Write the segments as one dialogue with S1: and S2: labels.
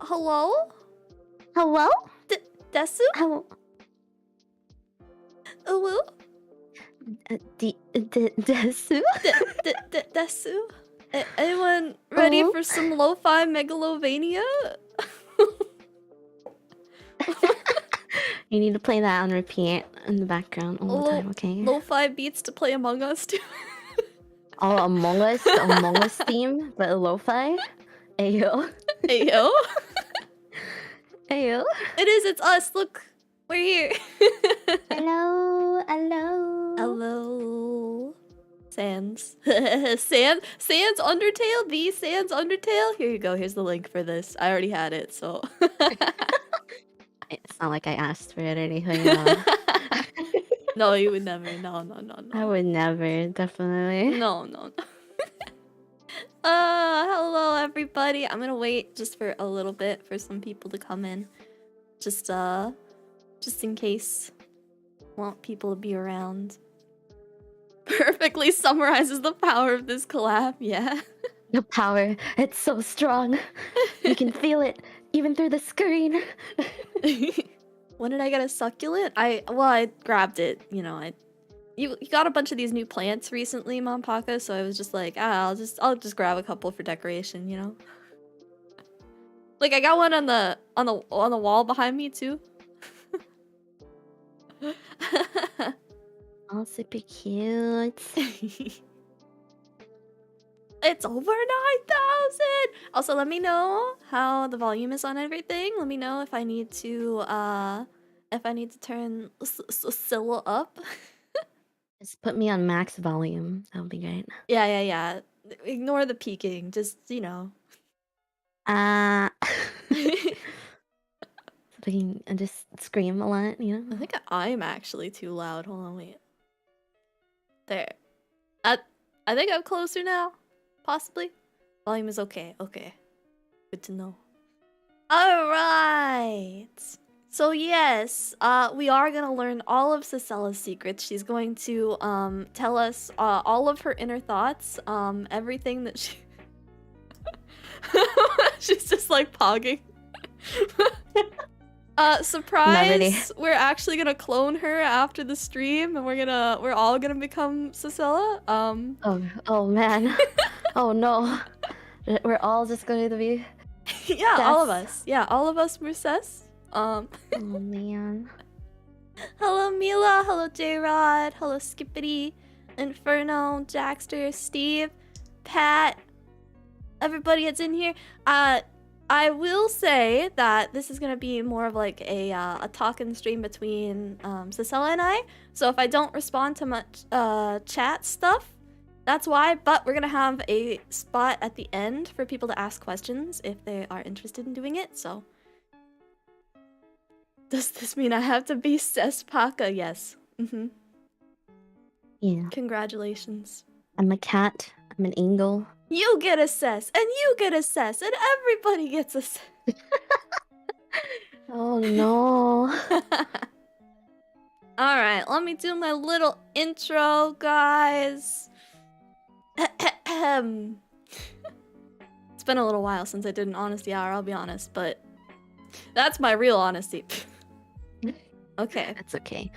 S1: Hello?
S2: Hello?
S1: Desu?
S2: Hello?
S1: Hello?
S2: Desu?
S1: Desu? Anyone ready
S2: Hello?
S1: for some lo-fi megalovania?
S2: You need to play that on repeat in the background all the time, okay?
S1: Lo-fi beats to play Among Us too.
S2: Oh, Among Us theme, but lo-fi? Ayo.
S1: Ayo.
S2: Ayo.
S1: It is, it's us, look. We're here.
S2: Hello. Hello.
S1: Hello. Sans. Sans Undertale? The Sans Undertale? Here you go, here's the link for this. I already had it, so.
S2: It's not like I asked for it or anything.
S1: No, you would never. No.
S2: I would never, definitely.
S1: No. Hello everybody. I'm gonna wait just for a little bit for some people to come in. Just in case. Want people to be around. Perfectly summarizes the power of this collab, yeah.
S2: The power, it's so strong. You can feel it even through the screen.
S1: When did I get a succulent? I grabbed it, you know, you got a bunch of these new plants recently, Monpaka, so I was just like, I'll just grab a couple for decoration, you know. Like I got one on the wall behind me too.
S2: Oh, super cute.
S1: It's over 9,000! Also, let me know how the volume is on everything. Let me know if I need to turn Scylla up.
S2: Just put me on max volume. That would be great.
S1: Yeah. Ignore the peaking. Just, you know.
S2: I just scream a lot, you know?
S1: I think I'm actually too loud. Hold on, wait. There. I think I'm closer now. Possibly. Volume is okay. Okay. Good to know. Alright. So yes, we are gonna learn all of Cicella's secrets. She's going to tell us all of her inner thoughts, everything that she she's just like pogging. Surprise! We're actually gonna clone her after the stream, and we're all gonna become Cicella.
S2: Oh man. Oh no. We're all just going to be.
S1: Yeah, all of us. Yeah, all of us were Cess.
S2: Oh man.
S1: Hello Mila. Hello J-Rod. Hello Skippity, Inferno, Jackster, Steve, Pat. Everybody that's in here. I will say that this is gonna be more of like a talking stream between Cicella and I. So if I don't respond to much chat stuff, that's why. But we're gonna have a spot at the end for people to ask questions if they are interested in doing it. So does this mean I have to be Cespaka? Yes.
S2: Yeah.
S1: Congratulations.
S2: I'm a cat. I'm an angle.
S1: You get a Cess, and you get a Cess, and everybody gets a Cess.
S2: Oh no.
S1: Alright, let me do my little intro, guys. It's been a little while since I did an honesty hour, I'll be honest, but That's my real honesty. Okay.
S2: That's okay.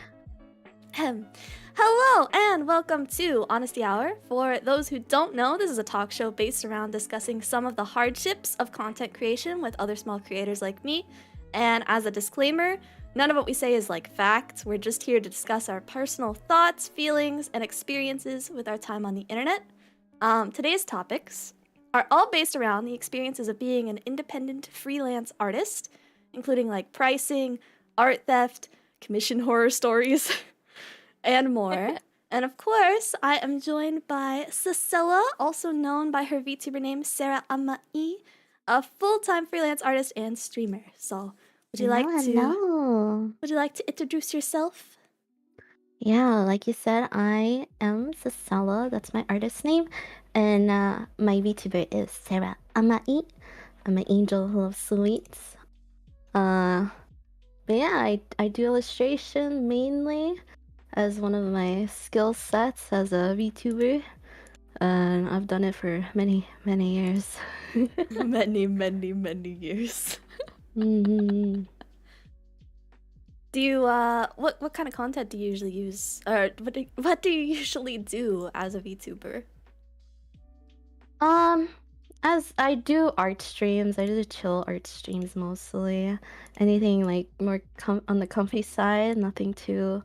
S1: Hello and welcome to Honesty Hour. For those who don't know, this is a talk show based around discussing some of the hardships of content creation with other small creators like me. And as a disclaimer, none of what we say is like fact. We're just here to discuss our personal thoughts, feelings, and experiences with our time on the internet. Today's topics are all based around the experiences of being an independent freelance artist, including like pricing, art theft, commission horror stories, and more. And of course, I am joined by Cecilla, also known by her VTuber name Sarah Amai, a full-time freelance artist and streamer. So, would you like to introduce yourself?
S2: Yeah, like you said, I am Cecilla. That's my artist name, and my VTuber is Sarah Amai. I'm an angel who loves sweets. But yeah, I do illustration mainly as one of my skill sets as a VTuber, and I've done it for many years.
S1: many years.
S2: Mm-hmm.
S1: Do you what kind of content do you usually use, or what do you usually do as a VTuber?
S2: As I do art streams, I do chill art streams mostly. Anything like more on the comfy side, nothing too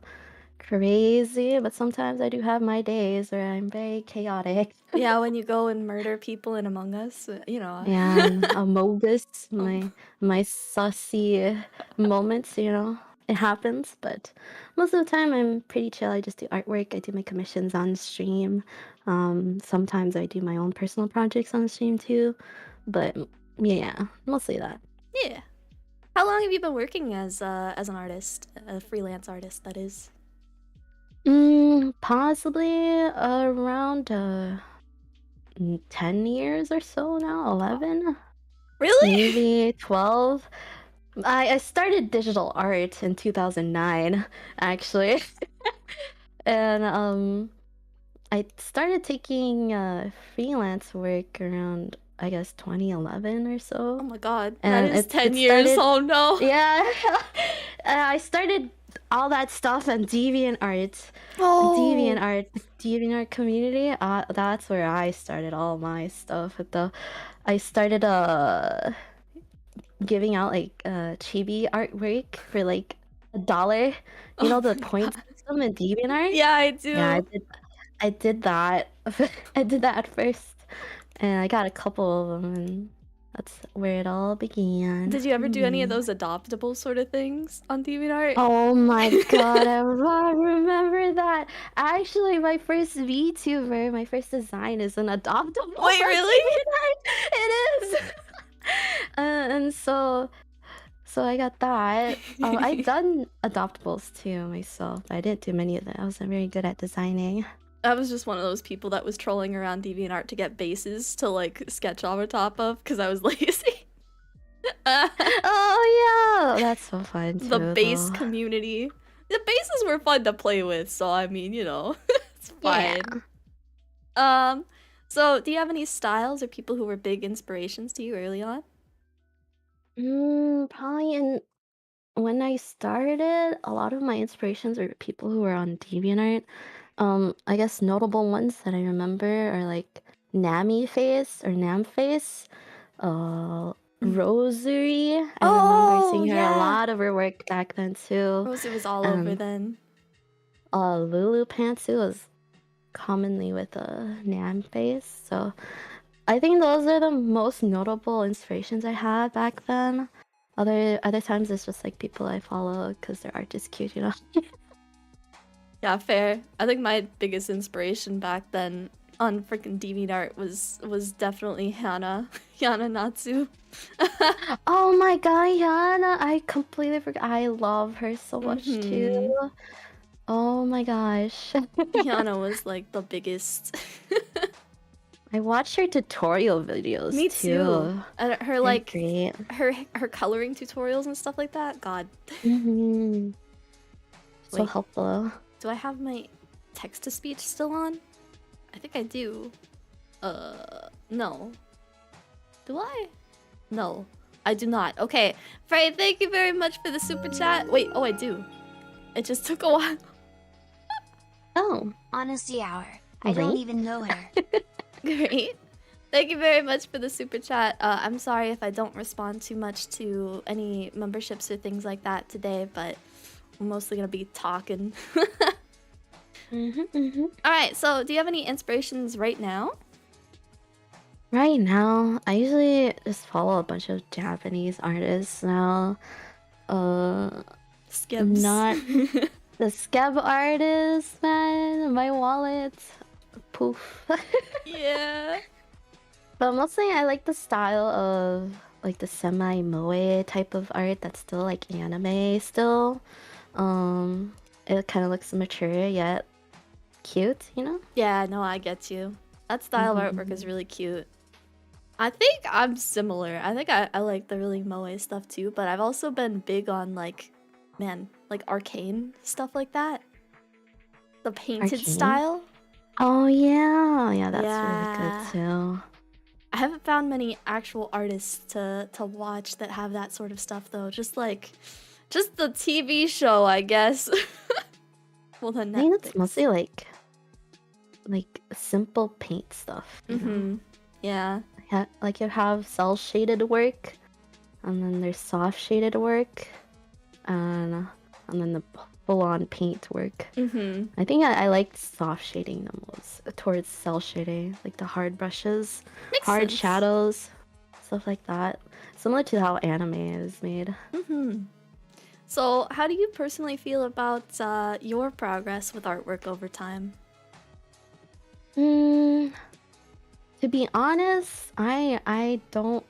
S2: crazy, but sometimes I do have my days where I'm very chaotic.
S1: Yeah, when you go and murder people in Among Us, you know.
S2: Yeah, Amogus, my sussy moments, it happens, but most of the time I'm pretty chill. I just do artwork. I do my commissions on stream. Sometimes I do my own personal projects on stream too, but yeah, mostly that.
S1: Yeah. How long have you been working as an artist, a freelance artist, that is?
S2: Possibly around 10 years or so now, 11.
S1: Really?
S2: Maybe 12. I started digital art in 2009, actually. And I started taking freelance work around, I guess, 2011 or so.
S1: Oh my god,
S2: And
S1: that is 10 years. Oh no.
S2: Yeah. I started all that stuff on DeviantArt.
S1: Oh.
S2: DeviantArt community. That's where I started all my stuff. I started giving out like chibi artwork for like $1. You know the point system in DeviantArt?
S1: Yeah, I do.
S2: Yeah, I did that. I did that at first, and I got a couple of them, and that's where it all began.
S1: Did you ever do any of those adoptable sort of things on DeviantArt?
S2: Oh my god, I remember that. Actually, my first VTuber, my first design is an adoptable.
S1: Wait, really?
S2: It is. And so I got that. I've done adoptables too myself. I didn't do many of them. I wasn't very good at designing.
S1: I was just one of those people that was trolling around DeviantArt to get bases to like sketch over top of because I was lazy.
S2: Oh yeah, that's so fun too.
S1: The base
S2: though.
S1: community. The bases were fun to play with, so I mean, it's fine.
S2: Yeah.
S1: So do you have any styles or people who were big inspirations to you early on?
S2: Probably when I started, a lot of my inspirations are people who were on DeviantArt. I guess notable ones that I remember are like Nami Face or Nam Face, Rosary. I remember seeing her a lot of her work back then too.
S1: Rosary was all over then.
S2: Lulu Pantsu was commonly with a Nam Face, so I think those are the most notable inspirations I had back then. Other times it's just like people I follow because their art is cute,
S1: Yeah, fair. I think my biggest inspiration back then on freaking DeviantArt was definitely Hana Natsu.
S2: Oh my god, Yana! I completely forgot. I love her so much too. Oh my gosh.
S1: Yana was like the biggest.
S2: I watched her tutorial videos
S1: Me too. And her like
S2: great.
S1: her coloring tutorials and stuff like that. God.
S2: So
S1: Wait.
S2: helpful.
S1: Do I have my text-to-speech still on? I think I do. No. Do I? No. I do not. Okay. Frey, thank you very much for the super chat. Wait, oh, I do. It just took a while.
S2: Oh,
S3: Honesty hour. I don't
S2: right?
S3: even know her.
S1: Great. Thank you very much for the super chat. I'm sorry if I don't respond too much to any memberships or things like that today, but I'm mostly gonna be talking. Alright, so do you have any inspirations right now?
S2: Right now, I usually just follow a bunch of Japanese artists now.
S1: Skips.
S2: Not the scab artist, man. My wallet, poof.
S1: Yeah.
S2: But mostly, I like the style of like the semi-moe type of art that's still like anime still. It kind of looks mature yet cute, you know?
S1: Yeah, no, I get you. That style of artwork is really cute. I think I'm similar. I think I like the really moe stuff too, but I've also been big on like, man, like arcane stuff like that. The painted
S2: Arcane?
S1: style.
S2: Oh yeah, that's really
S1: Yeah.
S2: good too.
S1: I haven't found many actual artists to watch that have that sort of stuff though. Just the TV show, I guess. Well, the
S2: I think it's
S1: Netflix.
S2: mostly like simple paint stuff. You know?
S1: Yeah.
S2: Like you have cell shaded work, and then there's soft shaded work, and then the full on paint work. I think I like soft shading the most towards cell shading, like the hard brushes,
S1: Makes
S2: hard
S1: sense.
S2: shadows, stuff like that. Similar to how anime is made.
S1: So, how do you personally feel about your progress with artwork over time?
S2: To be honest, I don't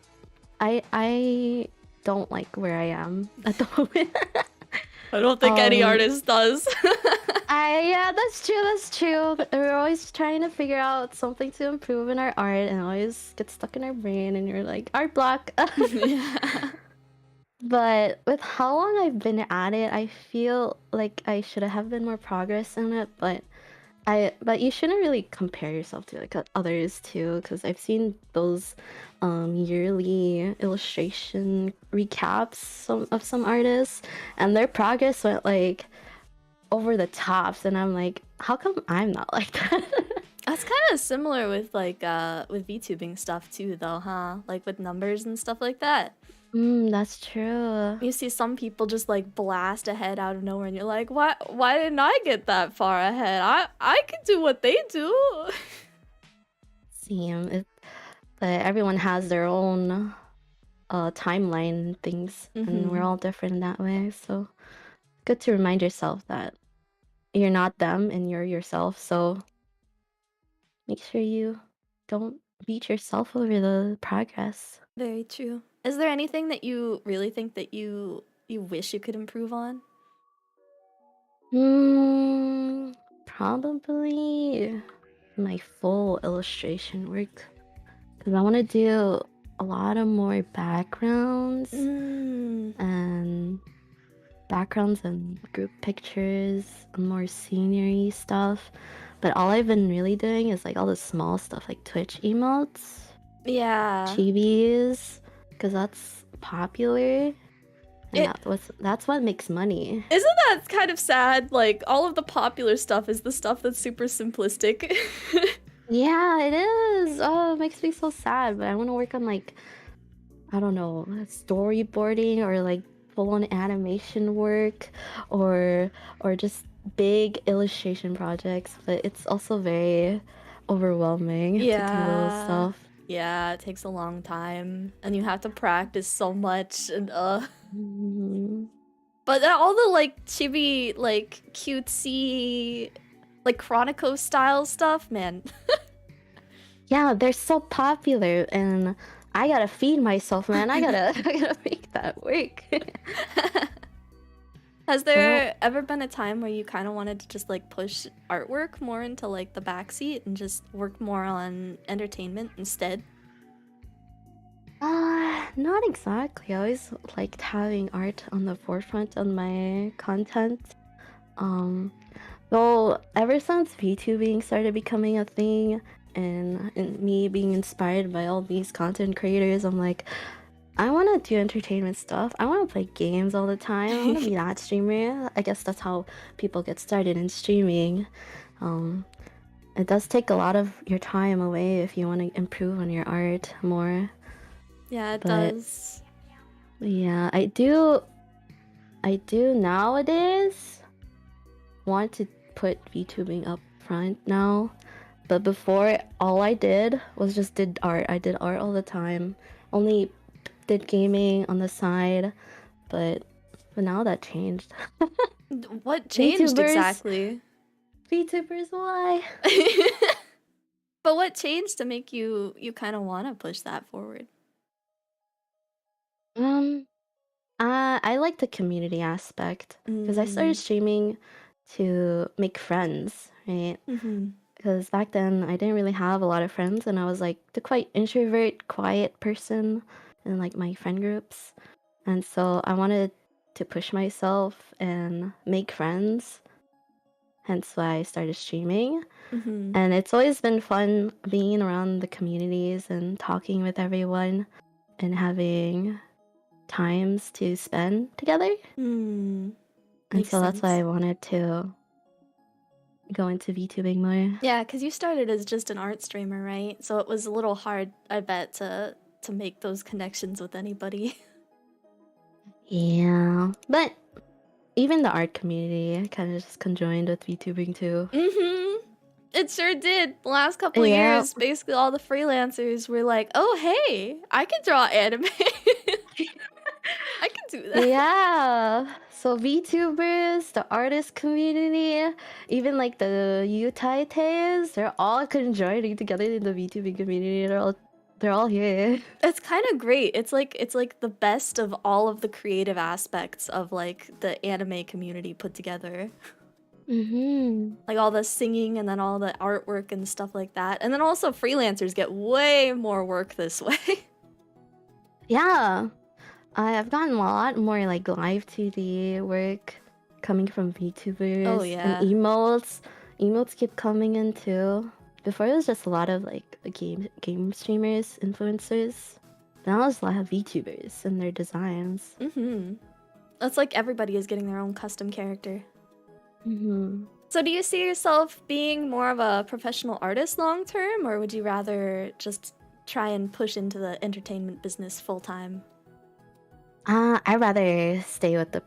S2: like where I am at the moment.
S1: I don't think any artist does.
S2: Yeah, that's true. We're always trying to figure out something to improve in our art, and it always gets stuck in our brain, and you're like, art block.
S1: Yeah.
S2: But with how long I've been at it, I feel like I should have been more progress in it, but you shouldn't really compare yourself to like others too, because I've seen those yearly illustration recaps of some artists, and their progress went like over the tops, and I'm like, how come I'm not like that?
S1: That's kind of similar with like with VTubing stuff too, though, huh? Like with numbers and stuff like that.
S2: That's true.
S1: You see some people just like blast ahead out of nowhere, and you're like, why didn't I get that far ahead? I can do what they do.
S2: But everyone has their own timeline and things, and we're all different in that way. So good to remind yourself that you're not them and you're yourself. So make sure you don't beat yourself over the progress.
S1: Very true. Is there anything that you really think that you wish you could improve on?
S2: Probably my full illustration work, because I want to do a lot of more backgrounds and group pictures and more scenery stuff. But all I've been really doing is like all the small stuff, like Twitch emotes, chibis, because that's popular, and that's what makes money.
S1: Isn't that kind of sad? Like all of the popular stuff is the stuff that's super simplistic.
S2: Yeah, it is. Oh, it makes me so sad. But I want to work on like, I don't know, storyboarding or like full-on animation work, or just big illustration projects. But it's also very overwhelming to do those stuff.
S1: Yeah, it takes a long time, and you have to practice so much, and But all the like chibi, like cutesy, like Chronico style stuff, man.
S2: Yeah, they're so popular, and I gotta feed myself, man. I gotta make that work.
S1: Has there ever been a time where you kind of wanted to just like push artwork more into like the backseat and just work more on entertainment instead?
S2: Not exactly. I always liked having art on the forefront of my content. Though ever since VTubing started becoming a thing, and me being inspired by all these content creators, I'm like, I want to do entertainment stuff. I want to play games all the time. I want to be that streamer. I guess that's how people get started in streaming. Um, it does take a lot of your time away if you want to improve on your art more.
S1: Yeah, it
S2: But
S1: does.
S2: yeah, I do nowadays want to put VTubing up front now. But before, all I did was just did art. I did art all the time. Only did gaming on the side, but now that changed.
S1: What changed
S2: VTubers,
S1: exactly?
S2: VTubers, why?
S1: But what changed to make you kind of want to push that forward?
S2: I like the community aspect because I started streaming to make friends, right? Because back then I didn't really have a lot of friends, and I was like the quite introvert, quiet person in like my friend groups, and so I wanted to push myself and make friends. Hence why I started streaming. And it's always been fun being around the communities and talking with everyone and having times to spend together. And so that's why I wanted to go into VTubing more.
S1: Yeah, because you started as just an art streamer, right? So it was a little hard, I bet, to make those connections with anybody.
S2: Yeah, but even the art community kind of just conjoined with VTubing too.
S1: It sure did. The last couple of years, basically all the freelancers were like, "Oh, hey, I can draw anime. I can do that."
S2: Yeah. So VTubers, the artist community, even like the Utaites, they're all conjoining together in the VTubing community. They're all here.
S1: It's kind of great. It's like the best of all of the creative aspects of like the anime community put together. Like all the singing and then all the artwork and stuff like that. And then also freelancers get way more work this way.
S2: Yeah. I've gotten a lot more like live 2D work coming from VTubers.
S1: Oh, yeah.
S2: And emotes. Emotes keep coming in too. Before it was just a lot of like game streamers, influencers. Now it's a lot of VTubers and their designs.
S1: It's like everybody is getting their own custom character. So do you see yourself being more of a professional artist long term, or would you rather just try and push into the entertainment business full time?
S2: I'd rather stay with the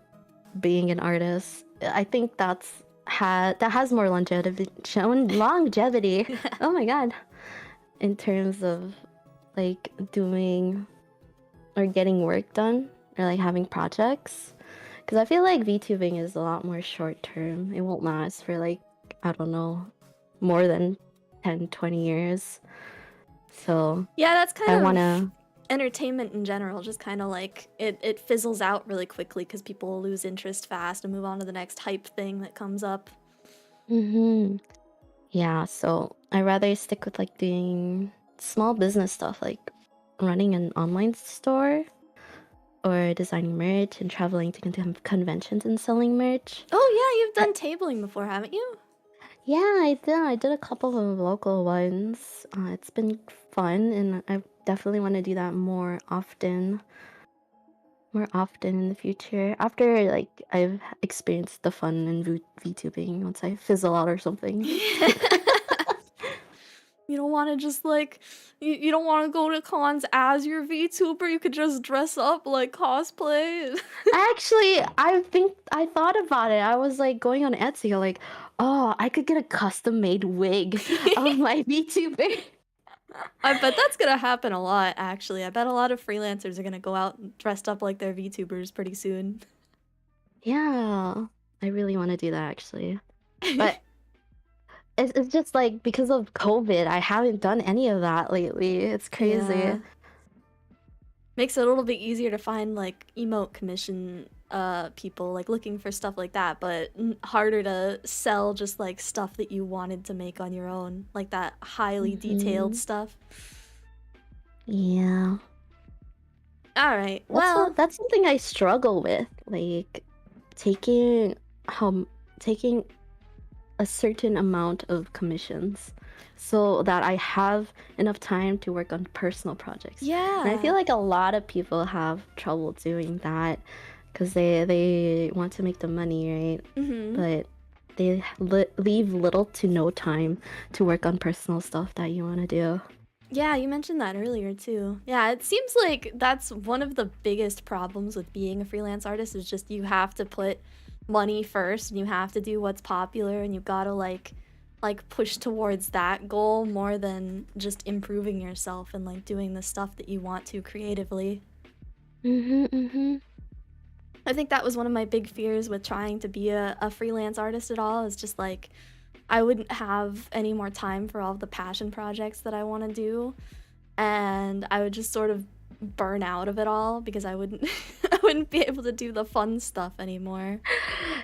S2: being an artist. I think that has more longevity. Longevity. Oh my god. In terms of like doing or getting work done or like having projects. Because I feel like VTubing is a lot more short term. It won't last for like, I don't know, more than 10, 20 years. So
S1: yeah, that's kind
S2: of
S1: entertainment in general. Just kind of like it fizzles out really quickly because people lose interest fast and move on to the next hype thing that comes up.
S2: Yeah, so I'd rather stick with like doing small business stuff like running an online store or designing merch and traveling to conventions and selling merch.
S1: Oh yeah, you've done tabling before, haven't you?
S2: Yeah, I did. I did a couple of local ones. It's been fun, and I definitely want to do that more often in the future. After like I've experienced the fun in VTubing, once I fizzle out or something.
S1: You don't want to just like, you don't want to go to cons as your VTuber. You could just dress up like cosplay.
S2: Actually, I thought about it. I was like going on Etsy, like, oh, I could get a custom-made wig of my VTuber.
S1: I bet that's gonna happen a lot, actually. I bet a lot of freelancers are gonna go out dressed up like their VTubers pretty soon.
S2: Yeah, I really want to do that actually. But it's just like because of COVID, I haven't done any of that lately. It's crazy.
S1: Yeah. Makes it a little bit easier to find like emote commission people like looking for stuff like that, but harder to sell just like stuff that you wanted to make on your own, like that highly detailed stuff.
S2: Yeah.
S1: All right. Well,
S2: that's something I struggle with, like taking a certain amount of commissions so that I have enough time to work on personal projects. And I feel
S1: Yeah.
S2: like a lot of people have trouble doing that because they want to make the money, right?
S1: Mm-hmm.
S2: But they leave little to no time to work on personal stuff that you want to do.
S1: Yeah, you mentioned that earlier too. Yeah, it seems like that's one of the biggest problems with being a freelance artist is just you have to put money first and you have to do what's popular and you gotta like push towards that goal more than just improving yourself and like doing the stuff that you want to creatively. I think that was one of my big fears with trying to be a freelance artist at all is just like I wouldn't have any more time for all of the passion projects that I want to do and I would just sort of burn out of it all because I wouldn't I wouldn't be able to do the fun stuff anymore.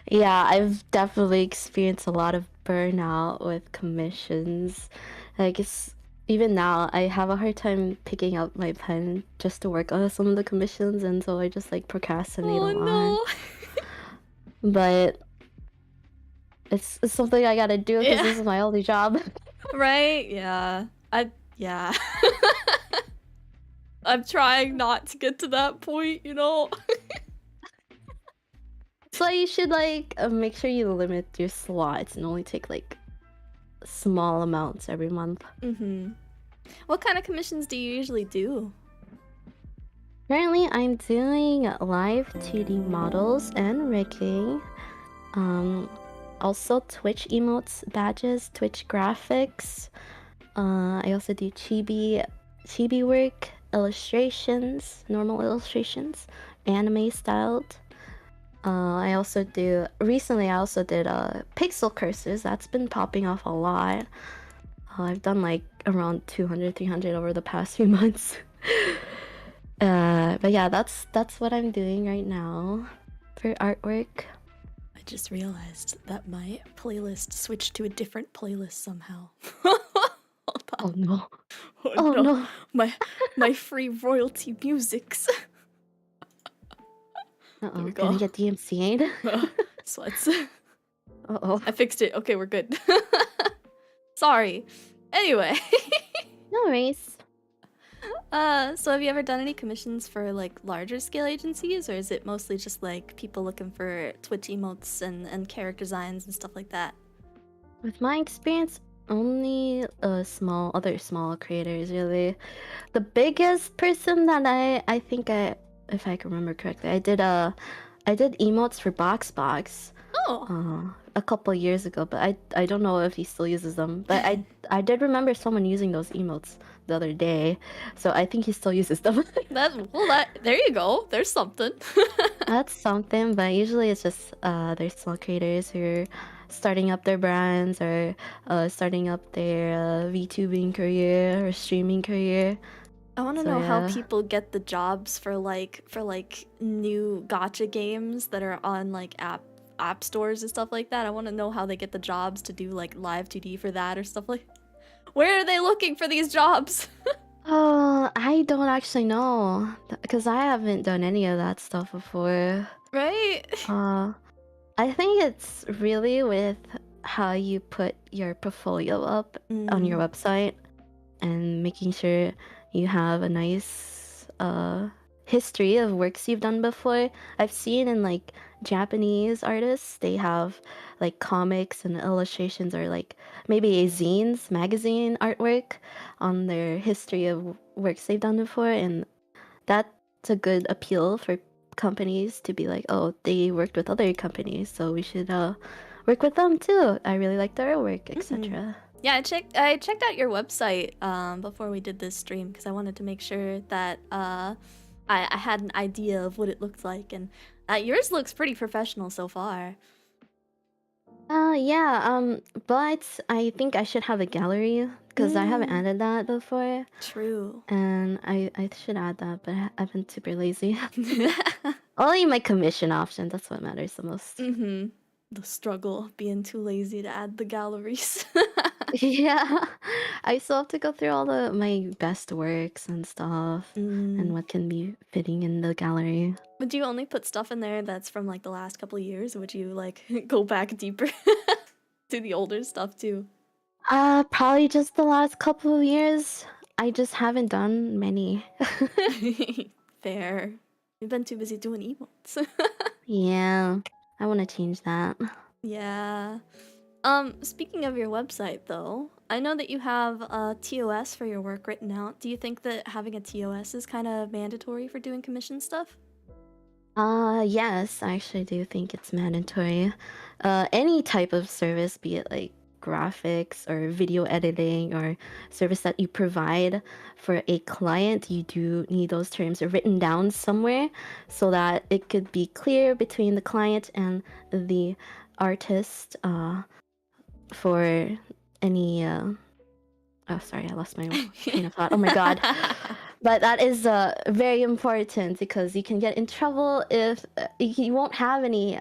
S2: Yeah, I've definitely experienced a lot of burnout with commissions. Like it's even now I have a hard time picking up my pen just to work on some of the commissions, and so I just like procrastinate a
S1: Oh
S2: lot.
S1: no.
S2: But it's something I gotta do because
S1: Yeah.
S2: this is my only job.
S1: Right? Yeah. Yeah. I'm trying not to get to that point, you know?
S2: So you should like make sure you limit your slots and only take like small amounts every month.
S1: Mm-hmm. What kind of commissions do you usually do?
S2: Currently, I'm doing live 2D models and rigging. Also Twitch emotes, badges, Twitch graphics. I also do chibi work, illustrations, normal illustrations, anime styled. I also do recently. I also did pixel cursors. That's been popping off a lot. I've done like around 200, 300 over the past few months. But yeah, that's what I'm doing right now for artwork.
S1: I just realized that my playlist switched to a different playlist somehow.
S2: Oh no.
S1: Oh
S2: Oh
S1: no.
S2: no.
S1: My free royalty musics. There we
S2: Uh-oh,
S1: go.
S2: gonna get DMCA'd.
S1: Sweats.
S2: Uh-oh.
S1: I fixed it. Okay, we're good. Sorry. Anyway.
S2: No worries.
S1: So have you ever done any commissions for like larger scale agencies, or is it mostly just like people looking for Twitch emotes and character designs and stuff like that?
S2: With my experience, only other small creators really. The biggest person that I think if I can remember correctly, I did emotes for BoxBox
S1: Oh.
S2: a couple years ago, but I don't know if he still uses them. But I did remember someone using those emotes the other day, so I think he still uses them.
S1: There you go. There's something.
S2: That's something, but usually it's just there's small creators who are starting up their brands or starting up their VTubing career or streaming career.
S1: I want to
S2: So
S1: know how
S2: yeah.
S1: people get the jobs for new gacha games that are on like app stores and stuff like that. I want to know how they get the jobs to do like live 2D for that or stuff like. Where are they looking for these jobs?
S2: Oh, I don't actually know because I haven't done any of that stuff before.
S1: Right?
S2: I think it's really with how you put your portfolio up on your website and making sure you have a nice history of works you've done before. I've seen in like Japanese artists, they have like comics and illustrations or like maybe a zines, magazine artwork on their history of works they've done before, and that's a good appeal for companies to be like, oh, they worked with other companies, so we should work with them too. I really like their work, etc.
S1: Yeah, I checked out your website before we did this stream because I wanted to make sure that I had an idea of what it looked like, and yours looks pretty professional so far.
S2: Yeah, but I think I should have a gallery because I haven't added that before.
S1: True.
S2: And I should add that, but I've been super lazy. Only my commission option, that's what matters the most.
S1: The struggle of being too lazy to add the galleries.
S2: Yeah, I still have to go through all my best works and stuff and what can be fitting in the gallery.
S1: Would you only put stuff in there that's from like the last couple of years, or would you like go back deeper? do the older stuff too?
S2: Probably just the last couple of years. I just haven't done many.
S1: Fair. We've been too busy doing emotes.
S2: Yeah, I want to change that.
S1: Yeah. Speaking of your website though, I know that you have a TOS for your work written out. Do you think that having a TOS is kind of mandatory for doing commission stuff?
S2: Yes, I actually do think it's mandatory. Any type of service, be it like graphics or video editing or service that you provide for a client, you do need those terms written down somewhere so that it could be clear between the client and the artist, for any, oh, sorry, I lost my train of thought. Oh my God. But that is very important because you can get in trouble if you won't have any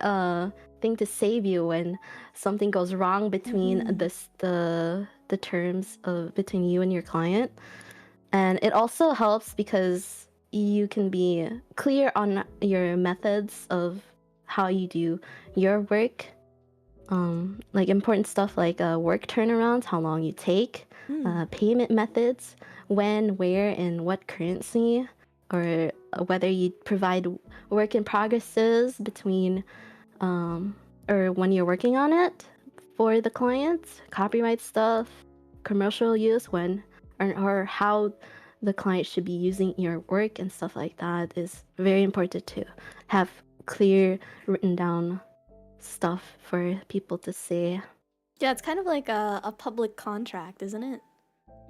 S2: thing to save you when something goes wrong between the terms of between you and your client. And it also helps because you can be clear on your methods of how you do your work. Like important stuff like work turnarounds, how long you take, payment methods, when, where, and what currency, or whether you provide work in progresses between, or when you're working on it for the clients, copyright stuff, commercial use, when, or how the client should be using your work and stuff like that is very important to have clear written down stuff for people to see.
S1: Yeah, it's kind of like a public contract, isn't it?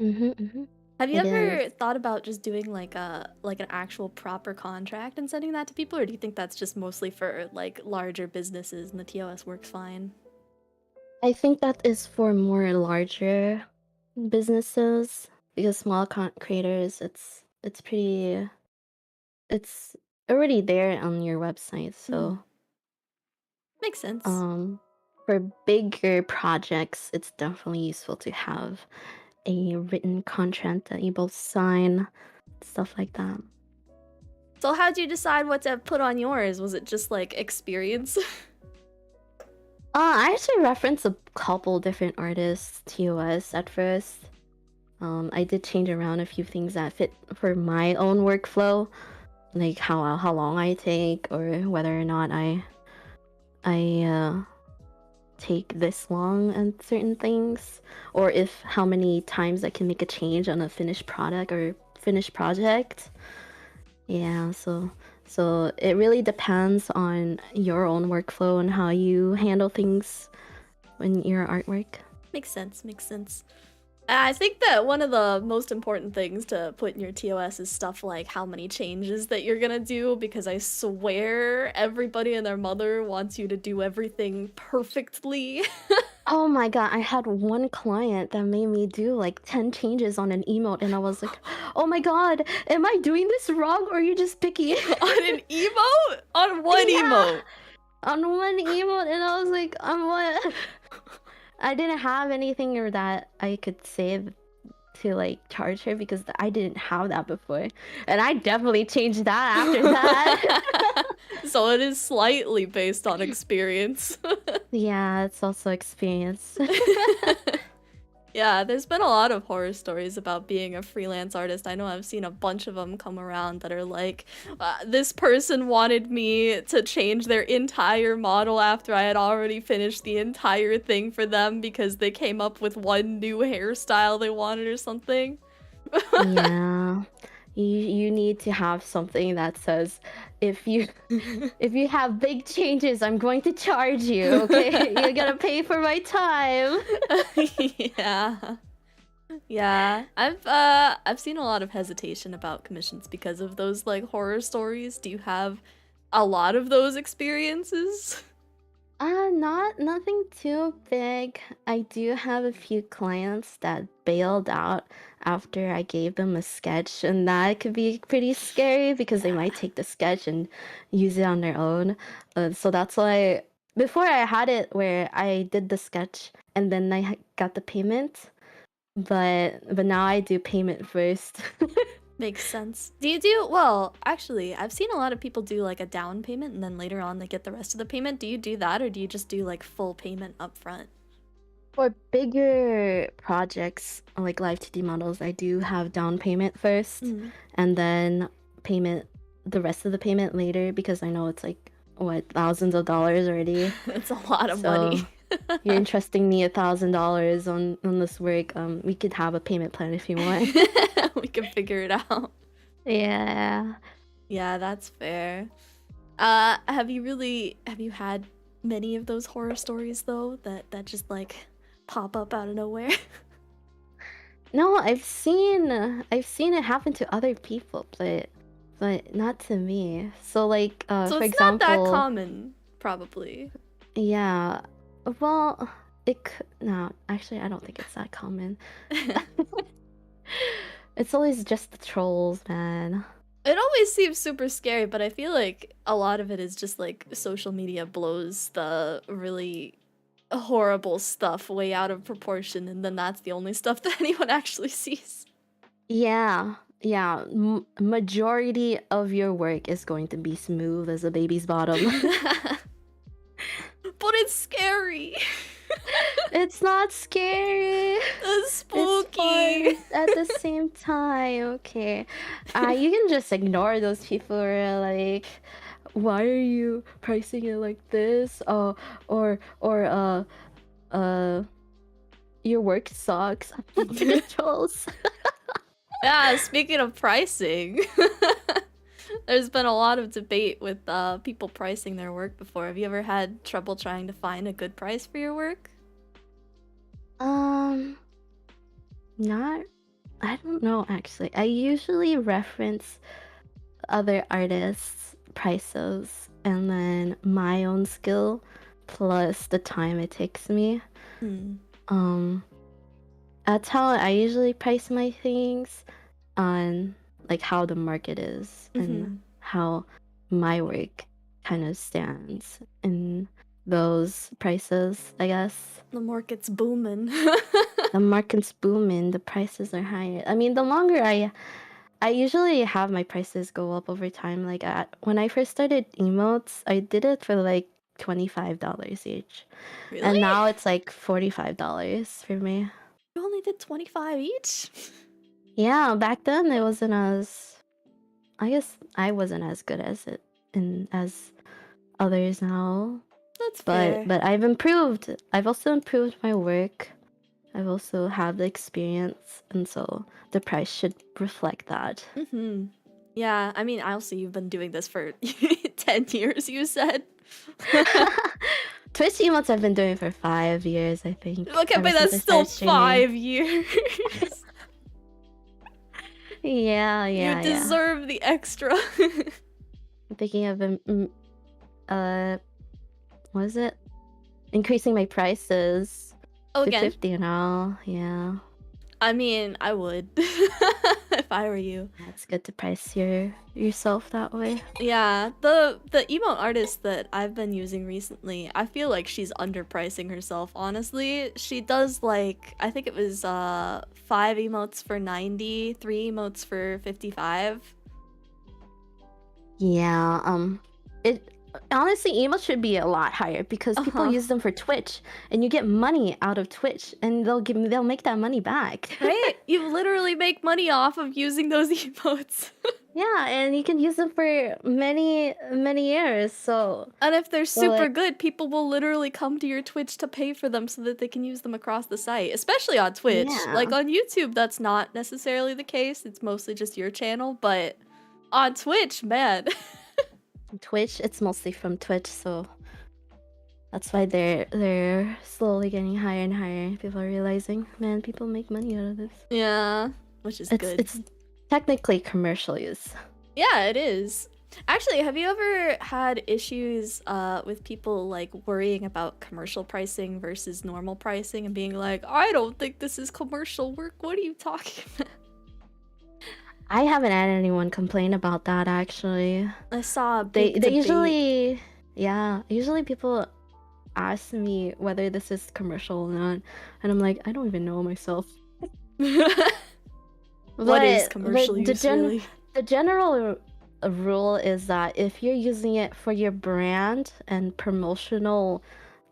S2: Mm-hmm.
S1: Have you
S2: It is.
S1: ever thought about just doing like an actual proper contract and sending that to people, or do you think that's just mostly for like larger businesses and the TOS works fine?
S2: I think that is for more larger businesses because small creators, it's pretty, it's already there on your website. So,
S1: Makes sense.
S2: for bigger projects, it's definitely useful to have a written contract that you both sign, stuff like that.
S1: So how'd you decide what to put on yours? Was it just like experience?
S2: I actually referenced a couple different artists' TOS at first. I did change around a few things that fit for my own workflow, like how long I take, or whether or not I take this long on certain things, or if how many times I can make a change on a finished product or finished project. Yeah, so it really depends on your own workflow and how you handle things when your artwork.
S1: Makes sense, makes sense. I think that one of the most important things to put in your TOS is stuff like how many changes that you're gonna do, because I swear everybody and their mother wants you to do everything perfectly.
S2: Oh my God, I had one client that made me do like 10 changes on an emote, and I was like, oh my God, am I doing this wrong or are you just picky?
S1: On an emote? On one emote?
S2: On one emote, and I was like, what? I didn't have anything that I could save to like charge her because I didn't have that before, and I definitely changed that after that.
S1: So it is slightly based on experience.
S2: Yeah, it's also experience.
S1: Yeah, there's been a lot of horror stories about being a freelance artist. I know I've seen a bunch of them come around that are like, this person wanted me to change their entire model after I had already finished the entire thing for them because they came up with one new hairstyle they wanted or something.
S2: Yeah. You need to have something that says if you have big changes, I'm going to charge you, okay? You're gonna pay for my time.
S1: Yeah. Yeah. I've seen a lot of hesitation about commissions because of those like horror stories. Do you have a lot of those experiences?
S2: Nothing too big. I do have a few clients that bailed out after I gave them a sketch, and that could be pretty scary because they might take the sketch and use it on their own. So that's why before I had it where I did the sketch and then I got the payment, but now I do payment first.
S1: Makes sense. Do you do, well, actually, I've seen a lot of people do like a down payment and then later on they get the rest of the payment. Do you do that, or do you just do like full payment up front?
S2: For bigger projects like live 2D models, I do have down payment first, and then the rest of the payment later, because I know it's like what, thousands of dollars already.
S1: It's a lot of
S2: So
S1: money.
S2: you're entrusting me $1,000 on this work. We could have a payment plan if you want.
S1: We can figure it out.
S2: Yeah.
S1: Yeah, that's fair. Have you had many of those horror stories though that just like pop up out of nowhere?
S2: No, I've seen it happen to other people, but not to me. So like
S1: So
S2: for
S1: it's not that
S2: example,
S1: common, probably.
S2: yeah. Well, no, actually I don't think it's that common. It's always just the trolls, man.
S1: It always seems super scary, but I feel like a lot of it is just like social media blows the really horrible stuff way out of proportion, and then that's the only stuff that anyone actually sees.
S2: Yeah. Yeah, majority of your work is going to be smooth as a baby's bottom.
S1: But it's scary.
S2: It's not scary.
S1: It's spooky.
S2: It's fun at the same time. Okay. You can just ignore those people who are like, why are you pricing it like this? Or your work sucks. Trolls.
S1: Yeah, speaking of pricing, there's been a lot of debate with people pricing their work before. Have you ever had trouble trying to find a good price for your work?
S2: Not. I don't know actually. I usually reference other artists' prices and then my own skill plus the time it takes me. That's how I usually price my things, on like how the market is and how my work kind of stands in those prices, I guess.
S1: The market's booming.
S2: The market's booming, the prices are higher. I mean, the longer I usually have my prices go up over time. Like when I first started emotes, I did it for like $25 each.
S1: Really?
S2: And now it's like $45 for me.
S1: You only did 25 each?
S2: Yeah, back then it wasn't as, I guess I wasn't as good as it as others now.
S1: That's fair.
S2: But I've improved. I've also improved my work. I've also had the experience, and so the price should reflect that.
S1: Yeah, I mean, also you've been doing this for 10 years, you said.
S2: Twitch emotes I've been doing for 5 years, I think.
S1: Okay, but that's still 5 years.
S2: Yeah.
S1: You deserve the extra.
S2: I'm thinking of what is it? Increasing my prices.
S1: Oh,
S2: to
S1: again?
S2: 50 and all, yeah.
S1: I mean, I would if I were you.
S2: It's good to price yourself that way.
S1: Yeah, the emote artist that I've been using recently, I feel like she's underpricing herself, honestly. She does like, I think it was 5 emotes for 90, 3 emotes for 55.
S2: Yeah, honestly, emotes should be a lot higher because people use them for Twitch, and you get money out of Twitch, and they'll make that money back.
S1: Right? You literally make money off of using those emotes.
S2: Yeah, and you can use them for many years. So,
S1: and if they're super good, people will literally come to your Twitch to pay for them so that they can use them across the site, especially on Twitch.
S2: Yeah.
S1: Like on YouTube, that's not necessarily the case. It's mostly just your channel, but on Twitch, man.
S2: Twitch, it's mostly from Twitch, so that's why they're slowly getting higher and higher. People are realizing, man, people make money out of this.
S1: Yeah, which is good.
S2: It's technically commercial use.
S1: Yeah, it is. Actually, have you ever had issues with people like worrying about commercial pricing versus normal pricing and being like, I don't think this is commercial work. What are you talking about?
S2: I haven't had anyone complain about that, actually.
S1: I saw a big debate.
S2: Usually people ask me whether this is commercial or not, and I'm like, I don't even know myself.
S1: What is commercial use, really?
S2: The general rule is that if you're using it for your brand and promotional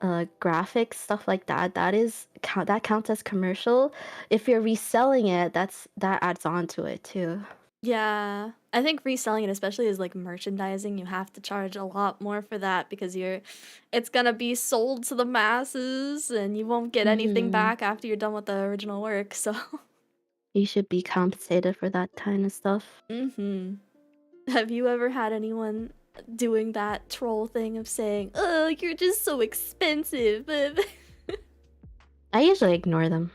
S2: graphics, stuff like that, that counts as commercial. If you're reselling it, that adds on to it too.
S1: Yeah, I think reselling it, especially as like merchandising, you have to charge a lot more for that because it's gonna be sold to the masses and you won't get anything
S2: Hmm.
S1: back after you're done with the original work. So,
S2: You should be compensated for that kind of stuff.
S1: mm-hmm. Have you ever had anyone doing that troll thing of saying, "Oh, you're just so expensive"?
S2: I usually ignore them.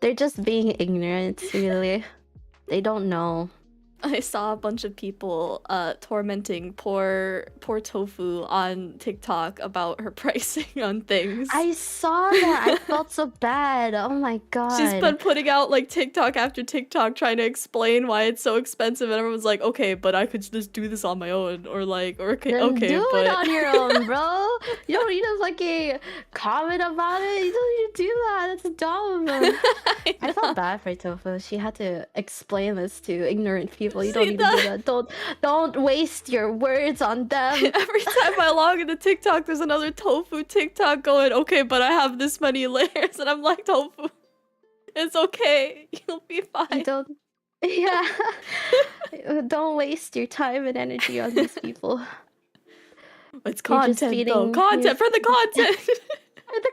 S2: They're just being ignorant, really. They don't know.
S1: I saw a bunch of people tormenting poor Tofu on TikTok about her pricing on things.
S2: I saw that. I felt so bad. Oh my god.
S1: She's been putting out like TikTok after TikTok trying to explain why it's so expensive, and everyone's like, okay, but I could just do this on my own, or like, or okay,
S2: Then
S1: okay,
S2: do
S1: but
S2: it on your own, bro. You don't need to fucking comment about it. You don't need to do that. That's dumb. I felt bad for Tofu. She had to explain this to ignorant people. You don't need to do that. Don't waste your words on them.
S1: Every time I log into TikTok, there's another Tofu TikTok going, okay, but I have this many layers, and I'm like, Tofu, it's okay, you'll be fine.
S2: Yeah. Don't waste your time and energy on these people.
S1: It's content, though. Content for the content.
S2: For the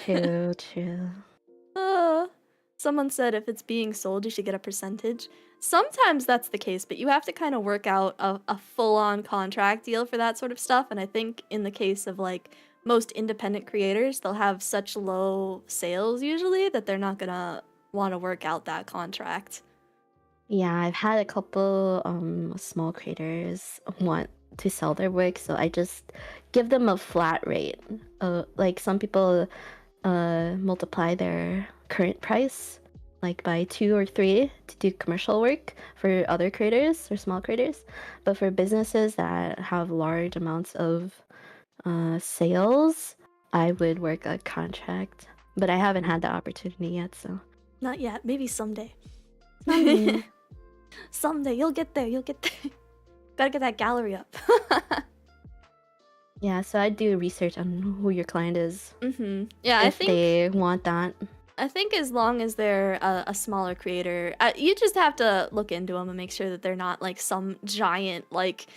S2: content. True.
S1: Someone said if it's being sold, you should get a percentage. Sometimes that's the case, but you have to kind of work out a full-on contract deal for that sort of stuff. And I think in the case of like most independent creators, they'll have such low sales usually that they're not gonna want to work out that contract.
S2: Yeah, I've had a couple small creators want to sell their work, so I just give them a flat rate. Like some people multiply their current price like by 2 or 3 to do commercial work for other creators or small creators. But for businesses that have large amounts of sales, I would work a contract. But I haven't had the opportunity yet, so.
S1: Not yet. Maybe someday.
S2: Someday.
S1: Someday. You'll get there. You'll get there. Gotta get that gallery up.
S2: Yeah, so I do research on who your client is.
S1: Yeah,
S2: if they want that.
S1: I think as long as they're a smaller creator, you just have to look into them and make sure that they're not like some giant like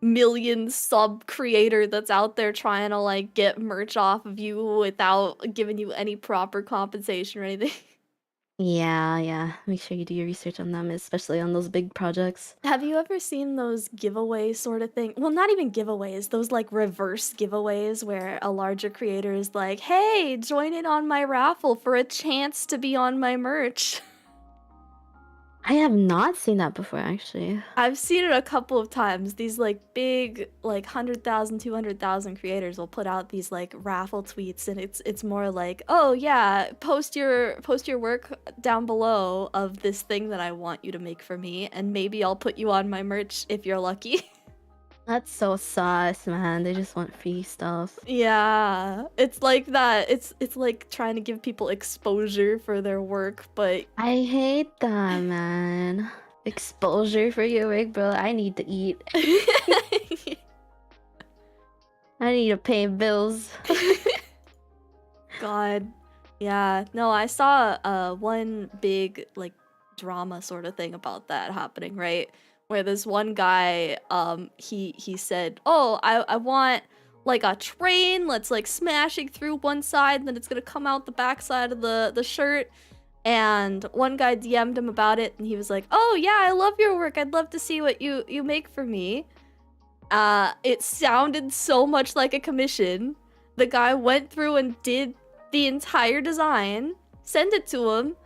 S1: million sub creator that's out there trying to like get merch off of you without giving you any proper compensation or anything.
S2: Yeah. Make sure you do your research on them, especially on those big projects.
S1: Have you ever seen those giveaway sort of thing? Well, not even giveaways, those like reverse giveaways where a larger creator is like, hey, join in on my raffle for a chance to be on my merch.
S2: I have not seen that before, actually.
S1: I've seen it a couple of times. These like big, like 100,000, 200,000 creators will put out these like raffle tweets, and it's more like, oh yeah, post your work down below of this thing that I want you to make for me, and maybe I'll put you on my merch if you're lucky.
S2: That's so sus, man. They just want free stuff.
S1: Yeah, it's like that. It's like trying to give people exposure for their work, but
S2: I hate that, man. Exposure for your work, bro. I need to eat. I need to pay bills.
S1: God. Yeah. No, I saw one big like drama sort of thing about that happening, right? Where this one guy he said, "Oh, I want like a train that's like smashing through one side and then it's going to come out the back side of the shirt." And one guy DM'd him about it and he was like, "Oh, yeah, I love your work. I'd love to see what you make for me." It sounded so much like a commission. The guy went through and did the entire design, sent it to him,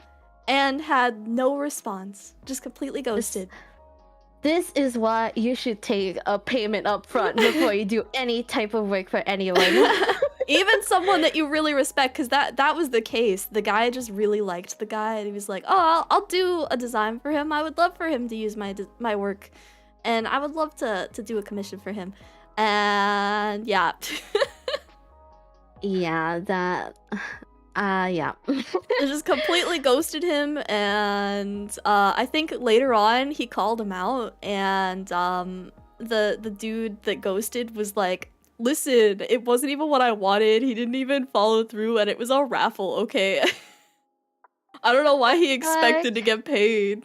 S1: and had no response. Just completely ghosted.
S2: This is why you should take a payment up front before you do any type of work for anyone.
S1: Even someone that you really respect, because that was the case. The guy just really liked the guy, and he was like, "Oh, I'll do a design for him. I would love for him to use my work, and I would love to do a commission for him." And yeah.
S2: Yeah, that... yeah.
S1: It just completely ghosted him, and I think later on he called him out, and the dude that ghosted was like, listen, it wasn't even what I wanted. He didn't even follow through, and it was a raffle. Okay. I don't know why he expected to get paid.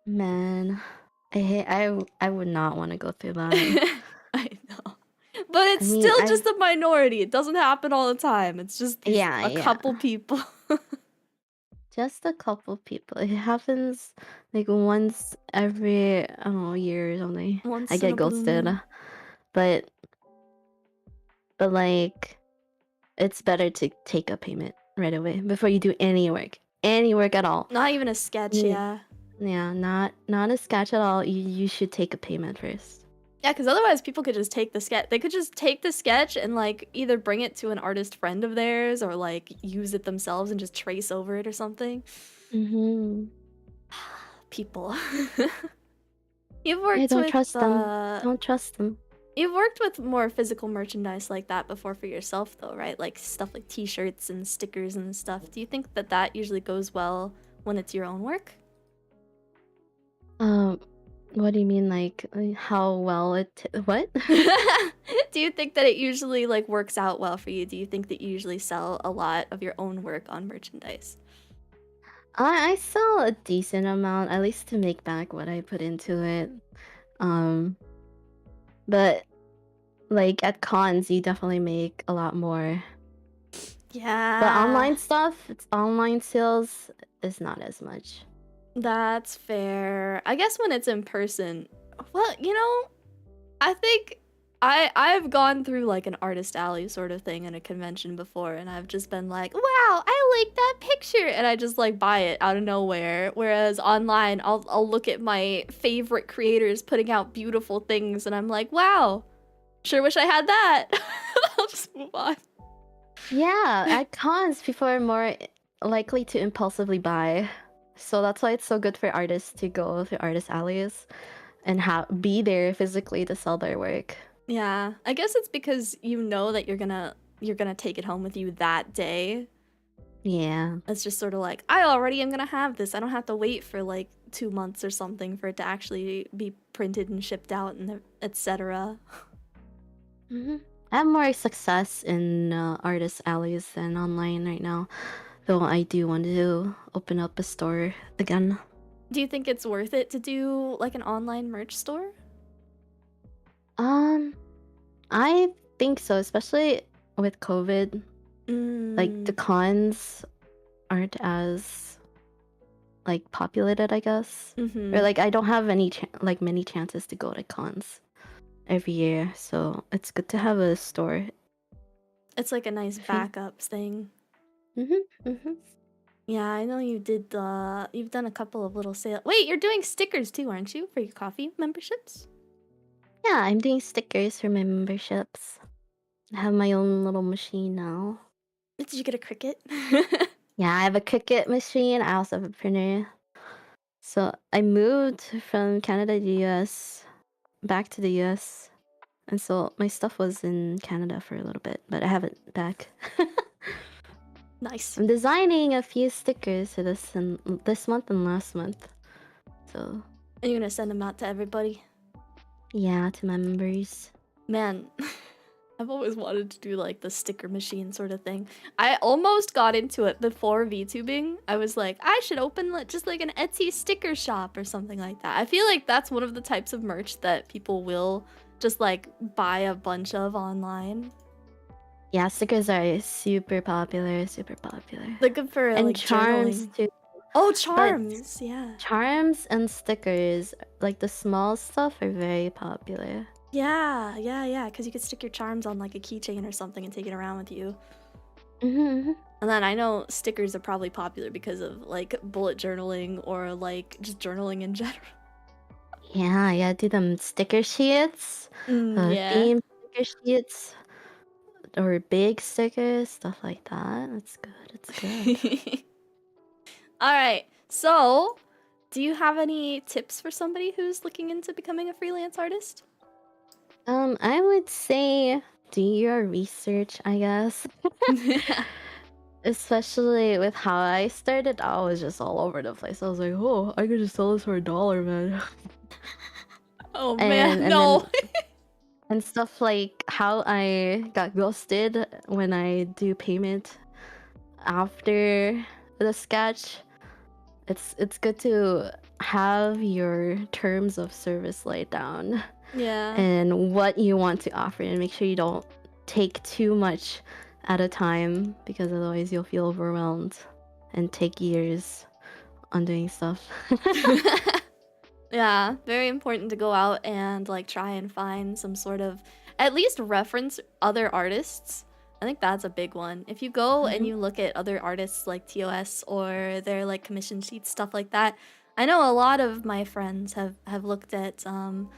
S2: Man, I would not want to go through that.
S1: I know. But it's
S2: mean,
S1: still just a minority. It doesn't happen all the time. It's just a couple people.
S2: Just a couple people. It happens like once every, I don't know, year or something.
S1: Once
S2: I
S1: in
S2: get
S1: a blue
S2: ghosted.
S1: moon.
S2: But like it's better to take a payment right away before you do any work. Any work at all.
S1: Not even a sketch, yeah.
S2: Yeah, not a sketch at all. You should take a payment first.
S1: Yeah, because otherwise people could just take the sketch. They could just take the sketch and like either bring it to an artist friend of theirs or like use it themselves and just trace over it or something. People. You've worked
S2: don't
S1: with
S2: trust them. Don't trust them.
S1: You've worked with more physical merchandise like that before for yourself though, right? Like stuff like t-shirts and stickers and stuff. Do you think that that usually goes well when it's your own work?
S2: What do you mean, like how well it what?
S1: Do you think that it usually like works out well for you? Do you think that you usually sell a lot of your own work on merchandise?
S2: I sell a decent amount, at least to make back what I put into it. But like at cons, you definitely make a lot more.
S1: Yeah.
S2: But online stuff, it's online sales is not as much.
S1: That's fair. I guess when it's in person, well, you know, I think I've gone through like an artist alley sort of thing in a convention before, and I've just been like, wow, I like that picture, and I just like buy it out of nowhere. Whereas online, I'll look at my favorite creators putting out beautiful things, and I'm like, wow, sure wish I had that. I'll just move on.
S2: Yeah, at cons, people are more likely to impulsively buy. So that's why it's so good for artists to go to artist alleys and be there physically to sell their work.
S1: Yeah, I guess it's because you know that you're gonna take it home with you that day.
S2: Yeah.
S1: It's just sort of like, I already am gonna have this. I don't have to wait for like 2 months or something for it to actually be printed and shipped out and etc.
S2: I have more success in artist alleys than online right now. Though I do want to open up a store again.
S1: Do you think it's worth it to do like an online merch store?
S2: I think so, especially with COVID. Like the cons aren't as like populated, I guess. Or like I don't have any many chances to go to cons every year, so it's good to have a store.
S1: It's like a nice backup thing. Yeah, I know you did. You've done a couple of little sales. Wait, you're doing stickers too, aren't you, for your coffee memberships?
S2: Yeah, I'm doing stickers for my memberships. I have my own little machine now.
S1: Did you get a Cricut?
S2: Yeah, I have a Cricut machine. I also have a printer. So I moved from Canada to the US, back to the US. And so my stuff was in Canada for a little bit, but I have it back.
S1: Nice.
S2: I'm designing a few stickers for this month and last month. So.
S1: Are you gonna send them out to everybody?
S2: Yeah, to my members.
S1: Man, I've always wanted to do like the sticker machine sort of thing. I almost got into it before VTubing. I was like, I should open just like an Etsy sticker shop or something like that. I feel like that's one of the types of merch that people will just like buy a bunch of online.
S2: Yeah, stickers are super popular.
S1: They're good for
S2: and
S1: like
S2: charms
S1: journaling.
S2: too.
S1: Oh, charms, yeah.
S2: Charms and stickers, like the small stuff, are very popular.
S1: Yeah, because you could stick your charms on like a keychain or something and take it around with you.
S2: And
S1: then I know stickers are probably popular because of like bullet journaling or like just journaling in general.
S2: Yeah, do them sticker sheets,
S1: Yeah.
S2: theme sticker sheets, or big stickers, stuff like that. It's good.
S1: All right, so do you have any tips for somebody who's looking into becoming a freelance artist?
S2: I would say do your research, I guess. Especially with how I started, I was just all over the place. I was like, oh, I could just sell this for $1, man.
S1: Oh man,
S2: and
S1: no.
S2: then and stuff like how I got ghosted when I do payment after the sketch. It's good to have your terms of service laid down
S1: Yeah.
S2: and what you want to offer, and make sure you don't take too much at a time, because otherwise you'll feel overwhelmed and take years on doing stuff.
S1: Yeah, very important to go out and like try and find some sort of at least reference other artists. I think that's a big one. If you go and
S2: Mhm.
S1: you look at other artists like TOS or their like commission sheets, stuff like that. I know a lot of my friends have looked at some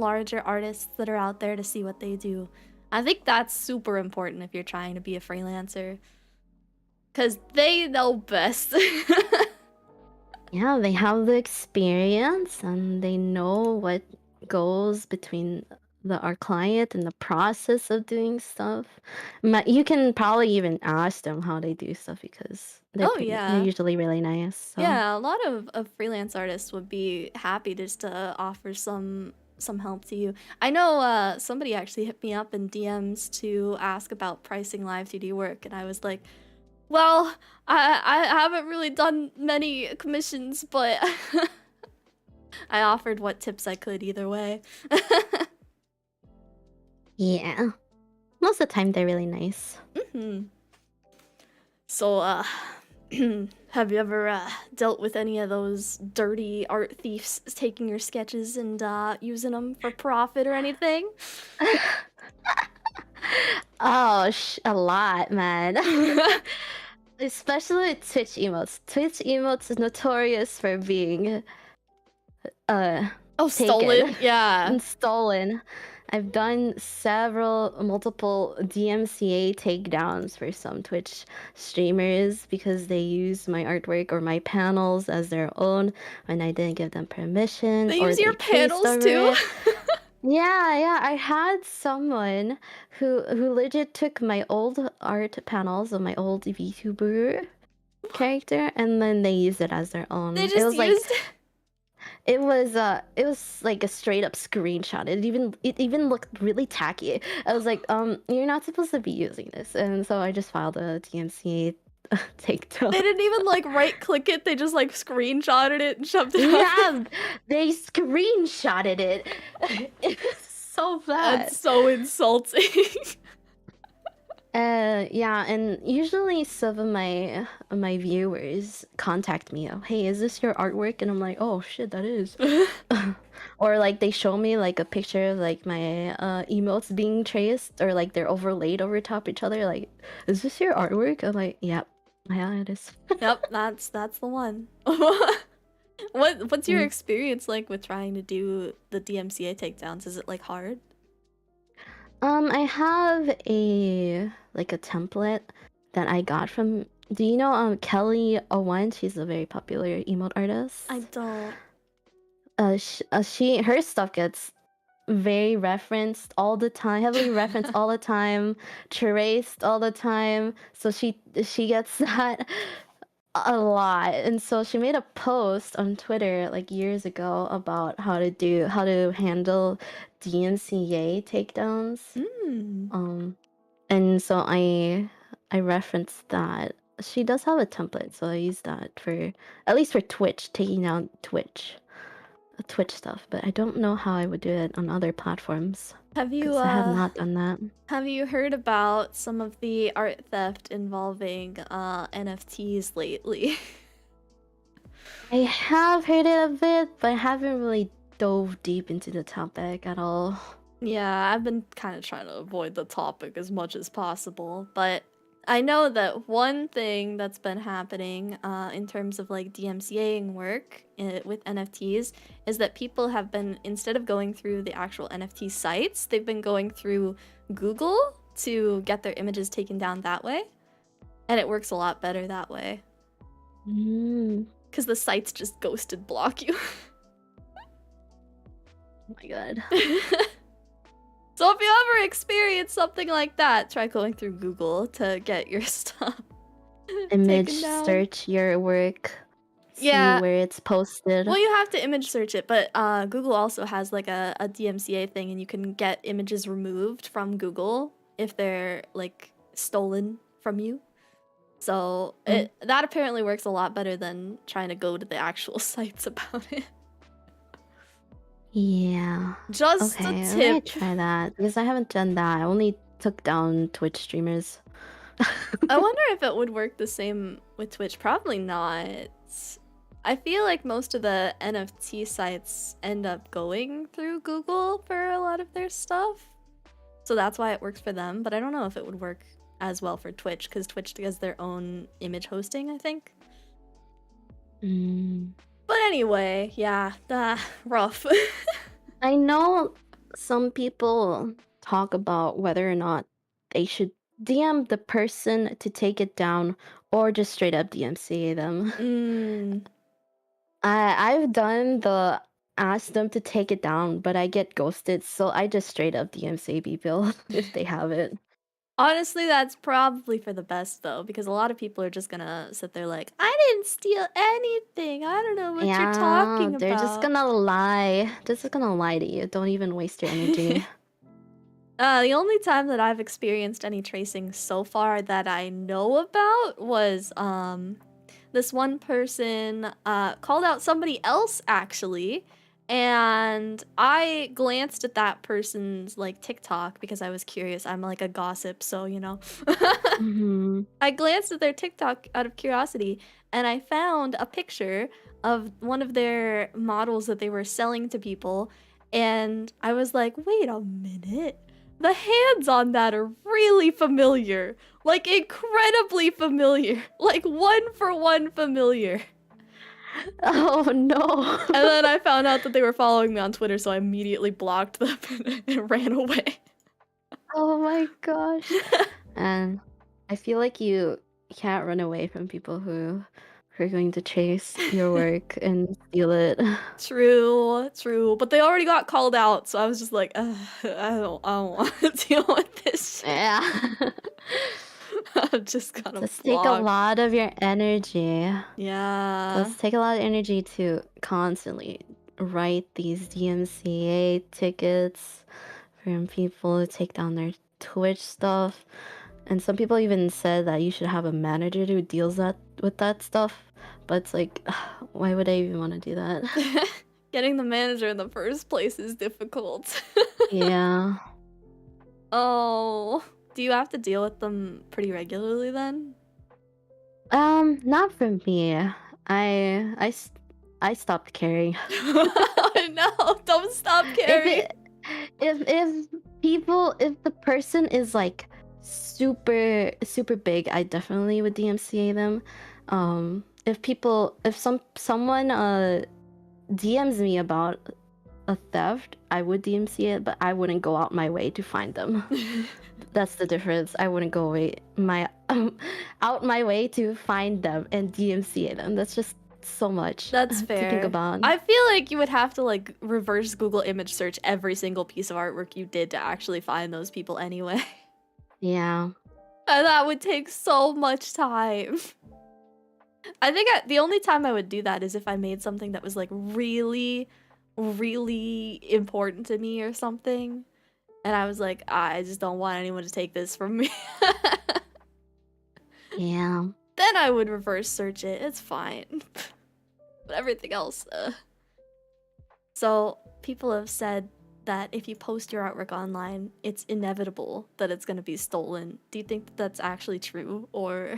S1: larger artists that are out there to see what they do. I think that's super important if you're trying to be a freelancer, cuz they know best.
S2: Yeah, they have the experience and they know what goes between our client and the process of doing stuff. You can probably even ask them how they do stuff, because
S1: Oh
S2: they're
S1: yeah.
S2: usually really nice. So
S1: Yeah, a lot of freelance artists would be happy just to offer some help to you. I know somebody actually hit me up in DMs to ask about pricing live 2D work, and I was like, well, I haven't really done many commissions, but I offered what tips I could either way.
S2: yeah, most of the time they're really nice.
S1: hmm So, have you ever dealt with any of those dirty art thieves taking your sketches and using them for profit or anything?
S2: Oh, a lot, man. Especially Twitch emotes. Twitch emotes is notorious for being uh
S1: Oh,
S2: taken
S1: stolen? Yeah.
S2: and stolen. I've done multiple DMCA takedowns for some Twitch streamers because they used my artwork or my panels as their own when I didn't give them permission,
S1: They
S2: or
S1: use your
S2: they traced
S1: panels
S2: over
S1: too?
S2: it. Yeah, I had someone who legit took my old art panels of my old VTuber character, and then they used it as their
S1: They
S2: own.
S1: just used
S2: It was like a straight up screenshot. It even looked really tacky. I was like, you're not supposed to be using this. And so I just filed a DMCA takedown.
S1: they didn't even like right click it, they just like screenshotted it and shoved it up.
S2: Yeah, they screenshotted it. It's so bad.
S1: That's so insulting.
S2: Yeah, and usually some of my viewers contact me. Oh, hey, is this your artwork? And I'm like, oh shit, that is. Or like they show me like a picture of like my emotes being traced, or like they're overlaid over top each other. Like, is this your artwork? I'm like, yep, yeah, it is.
S1: Yep, that's the one. What's your
S2: Mm.
S1: experience like with trying to do the DMCA takedowns? Is it like hard?
S2: I have a template that I got from. Do you know Kelly01? She's a very popular emote artist.
S1: I don't.
S2: Her stuff gets very referenced all the time, heavily referenced all the time, traced all the time. So she gets that a lot, and so she made a post on Twitter like years ago about how to handle DMCA takedowns.
S1: Mm.
S2: And so I referenced that. She does have a template, so I use that for at least for Twitch, taking down Twitch stuff, but I don't know how I would do it on other platforms,
S1: Have you
S2: because I have not done that.
S1: have you heard about some of the art theft involving NFTs lately?
S2: I have heard of it, but I haven't really dove deep into the topic at all.
S1: Yeah, I've been kind of trying to avoid the topic as much as possible, but I know that one thing that's been happening in terms of like DMCAing work with NFTs is that people have been, instead of going through the actual NFT sites, they've been going through Google to get their images taken down that way. And it works a lot better that way.
S2: Mm.
S1: Because the sites just ghosted block you.
S2: Oh my god.
S1: So if you ever experience something like that, try going through Google to get your stuff
S2: Image
S1: taken down.
S2: search your work. see
S1: Yeah.
S2: where it's posted.
S1: Well, you have to image search it, but Google also has like a DMCA thing, and you can get images removed from Google if they're like stolen from you. So that apparently works a lot better than trying to go to the actual sites about it.
S2: Yeah.
S1: Just
S2: Okay,
S1: a
S2: I might
S1: tip.
S2: try that because I haven't done that. I only took down Twitch streamers.
S1: I wonder if it would work the same with Twitch. Probably not. I feel like most of the NFT sites end up going through Google for a lot of their stuff. So that's why it works for them. But I don't know if it would work as well for Twitch, because Twitch has their own image hosting, I think. But anyway, yeah, rough.
S2: I know some people talk about whether or not they should DM the person to take it down or just straight up DMCA them. I've done the ask them to take it down, but I get ghosted, so I just straight up DMCA people if they have it.
S1: Honestly, that's probably for the best, though, because a lot of people are just gonna sit there like, I didn't steal anything. I don't know what you're talking
S2: They're just
S1: about.
S2: gonna lie. Just gonna lie to you. Don't even waste your energy.
S1: The only time that I've experienced any tracing so far that I know about was this one person called out somebody else, actually, and I glanced at that person's like TikTok because I was curious. I'm like a gossip, so you know. I glanced at their TikTok out of curiosity, and I found a picture of one of their models that they were selling to people, and I was like, wait a minute. The hands on that are really familiar. Like, incredibly familiar. Like, one for one familiar.
S2: Oh no.
S1: And then I found out that they were following me on Twitter, so I immediately blocked them and ran away.
S2: Oh my gosh. And I feel like you can't run away from people who are going to chase your work and steal it.
S1: True. But they already got called out, so I was just like, I don't want to deal with this shit.
S2: Yeah.
S1: I'm just gonna
S2: Does take a lot of your energy.
S1: Yeah.
S2: Does take a lot of energy to constantly write these DMCA tickets from people to take down their Twitch stuff. And some people even said that you should have a manager who deals with that stuff. But it's like, why would I even want to do that?
S1: Getting the manager in the first place is difficult.
S2: Yeah.
S1: Oh, do you have to deal with them pretty regularly then?
S2: Not for me. I stopped caring.
S1: No, don't stop caring.
S2: If the person is like super big, I definitely would DMCA them. If someone DMs me about a theft, I would DMCA it, but I wouldn't go out my way to find them. That's the difference. I wouldn't go out my way to find them and DMCA them. That's just so much.
S1: That's fair.
S2: To think about.
S1: I feel like you would have to like reverse Google image search every single piece of artwork you did to actually find those people anyway.
S2: Yeah.
S1: And that would take so much time. I think the only time I would do that is if I made something that was like really important to me or something. And I was like, I just don't want anyone to take this from me.
S2: Yeah.
S1: Then I would reverse search it. It's fine. But everything else, So people have said that if you post your artwork online, it's inevitable that it's going to be stolen. Do you think that that's actually true, or?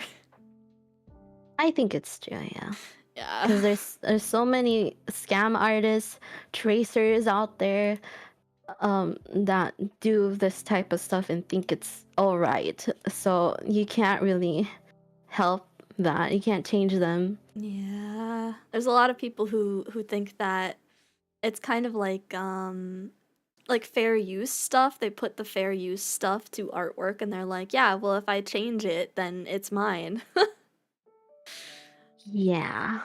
S2: I think it's true, yeah.
S1: Yeah.
S2: Because there's so many scam artists, tracers out there that do this type of stuff and think it's all right. So you can't really help that. You can't change them.
S1: Yeah. There's a lot of people who think that it's kind of like fair use stuff. They put the fair use stuff to artwork and they're like, yeah, well, if I change it, then it's mine.
S2: Yeah.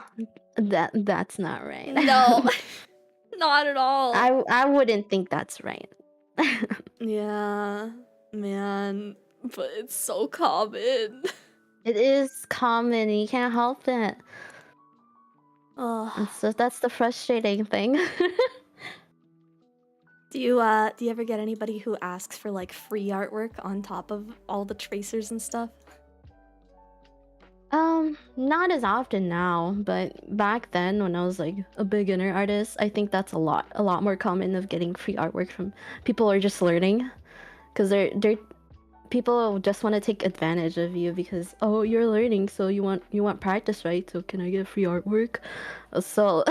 S2: That's not right.
S1: No. Not at all.
S2: I wouldn't think that's right.
S1: Yeah, man, but it's so common.
S2: It is common. You can't help it. And
S1: Oh,
S2: so that's the frustrating thing.
S1: do you ever get anybody who asks for like free artwork on top of all the tracers and stuff?
S2: Not as often now, but back then when I was like a beginner artist, I think that's a lot more common of getting free artwork from people who are just learning, because they're people just want to take advantage of you because, oh, you're learning, so you want practice, right? So can I get free artwork? So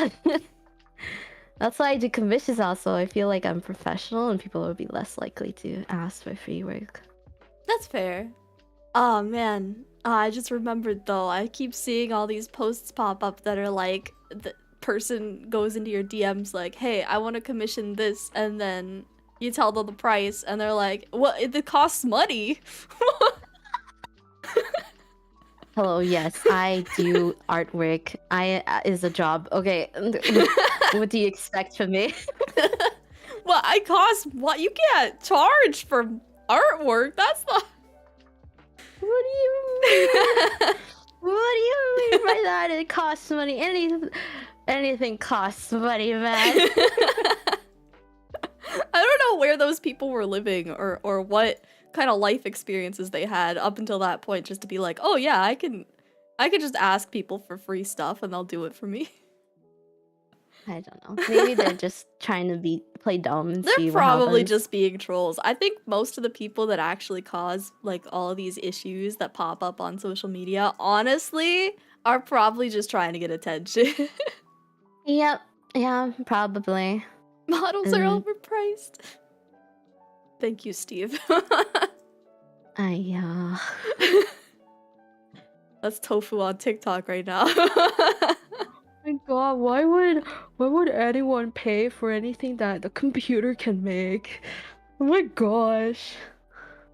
S2: that's why I do commissions also. I feel like I'm professional and people will be less likely to ask for free work.
S1: That's fair. Oh man, I just remembered though, I keep seeing all these posts pop up that are like, the person goes into your DMs like, hey, I want to commission this, and then you tell them the price, and they're like, what, it costs money?
S2: Hello, yes, I do artwork. I is a job. Okay, what do you expect from me?
S1: Well, I cost what? You can't charge for artwork. That's not.
S2: What do you mean? What do you mean by that? It costs money. Anything costs money, man.
S1: I don't know where those people were living or what kind of life experiences they had up until that point, just to be like, oh yeah, I can just ask people for free stuff and they'll do it for me.
S2: I don't know. Maybe they're just trying to play dumb and see
S1: They're
S2: what
S1: probably
S2: happens.
S1: just being trolls. I think most of the people that actually cause like all of these issues that pop up on social media, honestly, are probably just trying to get attention.
S2: Yep. Yeah, probably.
S1: Models are
S2: And
S1: overpriced. Thank you, Steve.
S2: I
S1: That's tofu on TikTok right now.
S2: my god, why would anyone pay for anything that the computer can make? Oh my gosh.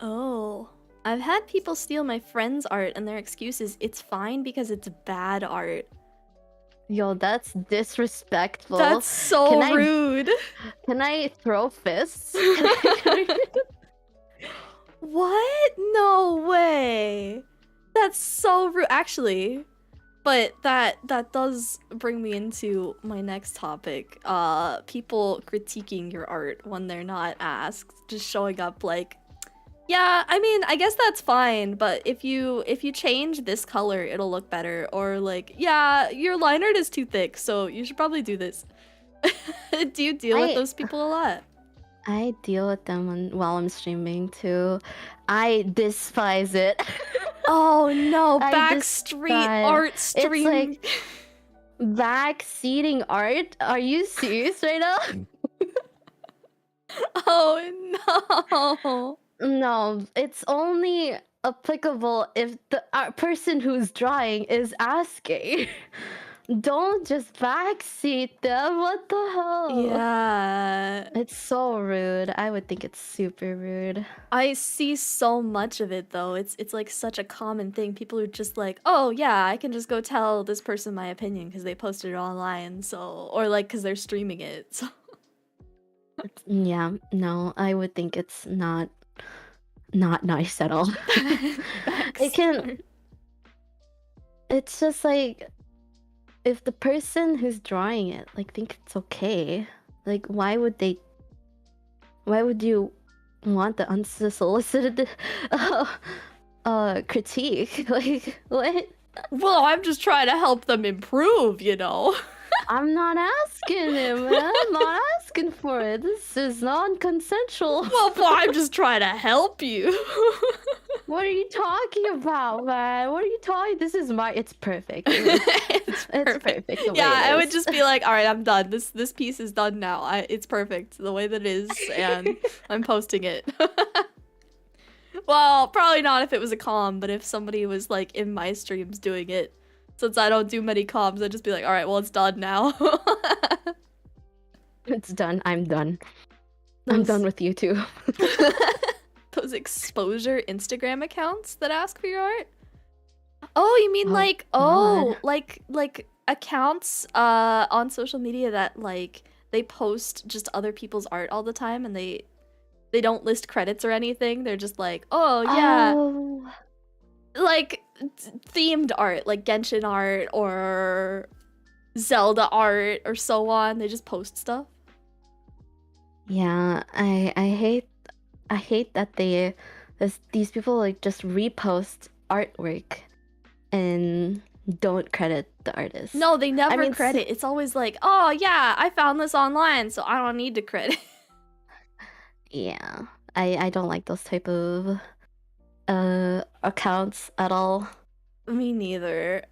S1: Oh, I've had people steal my friend's art and their excuse is it's fine because it's bad art.
S2: Yo, that's disrespectful.
S1: That's so
S2: Can I
S1: rude.
S2: can I throw fists?
S1: What? No way. That's so rude. Actually, but that does bring me into my next topic. People critiquing your art when they're not asked, just showing up like, yeah, I mean, I guess that's fine, but if you change this color, it'll look better. Or like, yeah, your line art is too thick, so you should probably do this. Do you deal with those people a lot?
S2: I deal with them while I'm streaming too. I despise it.
S1: Oh no,
S2: I
S1: backstreet
S2: despise-
S1: art stream.
S2: It's like backseating art? Are you serious right now?
S1: Oh no.
S2: No, it's only applicable if the person who's drawing is asking. Don't just backseat them. What the hell?
S1: Yeah.
S2: It's so rude. I would think it's super rude.
S1: I see so much of it though. It's like such a common thing. People are just like, "Oh, yeah, I can just go tell this person my opinion because they posted it online." So, or like cuz they're streaming it. So,
S2: Yeah, no, I would think it's not nice at all. It can It's just like if the person who's drawing it like think it's okay, like why would you want the unsolicited critique? Like what?
S1: well, I'm just trying to help them improve, you know.
S2: I'm not asking him, man. I'm not asking for it. This is non-consensual.
S1: Well, I'm just trying to help you.
S2: What are you talking about, man? What are you talking? This is it's perfect.
S1: It's perfect.
S2: the way
S1: Yeah,
S2: it
S1: I would
S2: is.
S1: just be like, all right, I'm done. This piece is done now. It's perfect the way that it is, and I'm posting it. Well, probably not if it was a comm, but if somebody was like in my streams doing it, since I don't do many comms, I'd just be like, all right, well, it's done now.
S2: It's done. I'm done. I'm done with you too.
S1: Those exposure Instagram accounts that ask for your art? Oh, you mean like
S2: God.
S1: like accounts on social media that like they post just other people's art all the time and they don't list credits or anything. They're just like, "Oh, yeah."
S2: Oh.
S1: Like themed art, like Genshin art or Zelda art or so on. They just post stuff.
S2: Yeah, I hate that these people like just repost artwork and don't credit the artist.
S1: No, they never
S2: I mean,
S1: credit. It's always like, oh yeah, I found this online, so I don't need to credit.
S2: yeah, I don't like those type of accounts at all.
S1: Me neither.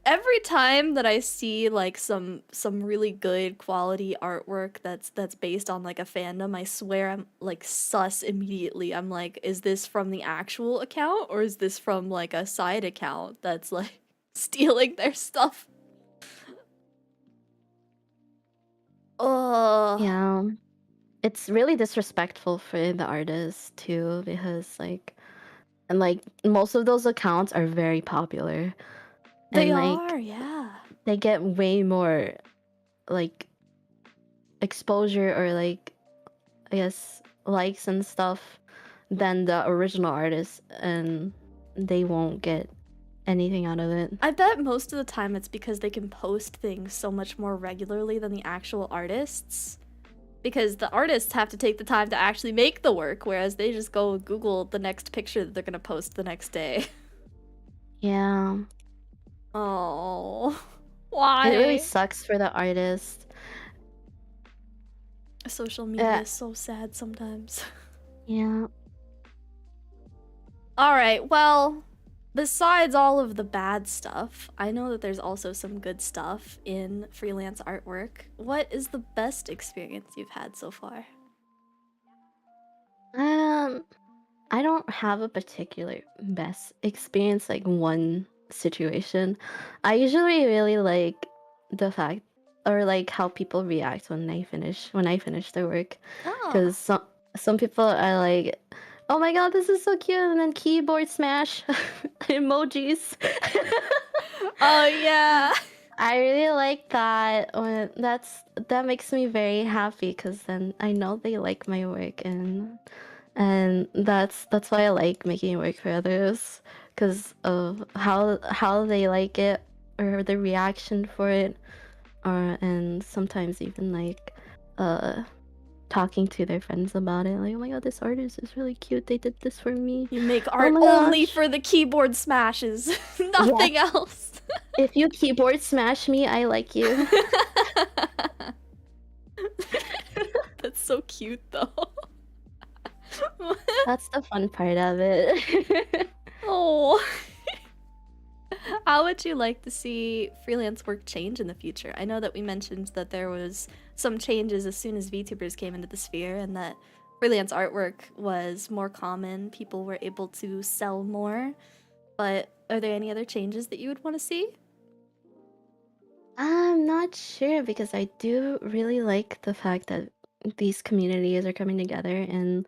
S1: Every time that I see like some really good quality artwork that's based on like a fandom, I swear I'm like sus immediately. I'm like, is this from the actual account or is this from like a side account that's like stealing their stuff? Oh.
S2: Yeah, it's really disrespectful for the artist too, because and like most of those accounts are very popular,
S1: They
S2: and
S1: are,
S2: like
S1: yeah.
S2: they get way more like exposure or like I guess likes and stuff than the original artist, and they won't get anything out of it.
S1: I bet most of the time it's because they can post things so much more regularly than the actual artists. Because the artists have to take the time to actually make the work, whereas they just go Google the next picture that they're gonna post the next day.
S2: Yeah.
S1: Oh, why?
S2: It really sucks for the artist.
S1: Social media is so sad sometimes.
S2: Yeah.
S1: Alright, well, besides all of the bad stuff, I know that there's also some good stuff in freelance artwork. What is the best experience you've had so far?
S2: I don't have a particular best experience, like one situation. I usually really like the fact or like how people react when I finish their work.
S1: Oh.
S2: Because some people are like, oh my god, this is so cute, and then keyboard smash emojis.
S1: Oh yeah.
S2: I really like that. That makes me very happy because then I know they like my work, and that's why I like making work for others, because of how they like it or the reaction for it, or and sometimes even like talking to their friends about it, like, oh my god, this artist is really cute, they did this for me.
S1: You make
S2: Oh
S1: art
S2: my
S1: only
S2: gosh.
S1: for the keyboard smashes, nothing else.
S2: If you keyboard smash me, I like you.
S1: That's so cute though.
S2: That's the fun part of it.
S1: Oh. How would you like to see freelance work change in the future? I know that we mentioned that there was some changes as soon as VTubers came into the sphere and that freelance artwork was more common. People were able to sell more. But are there any other changes that you would want to see?
S2: I'm not sure, because I do really like the fact that these communities are coming together and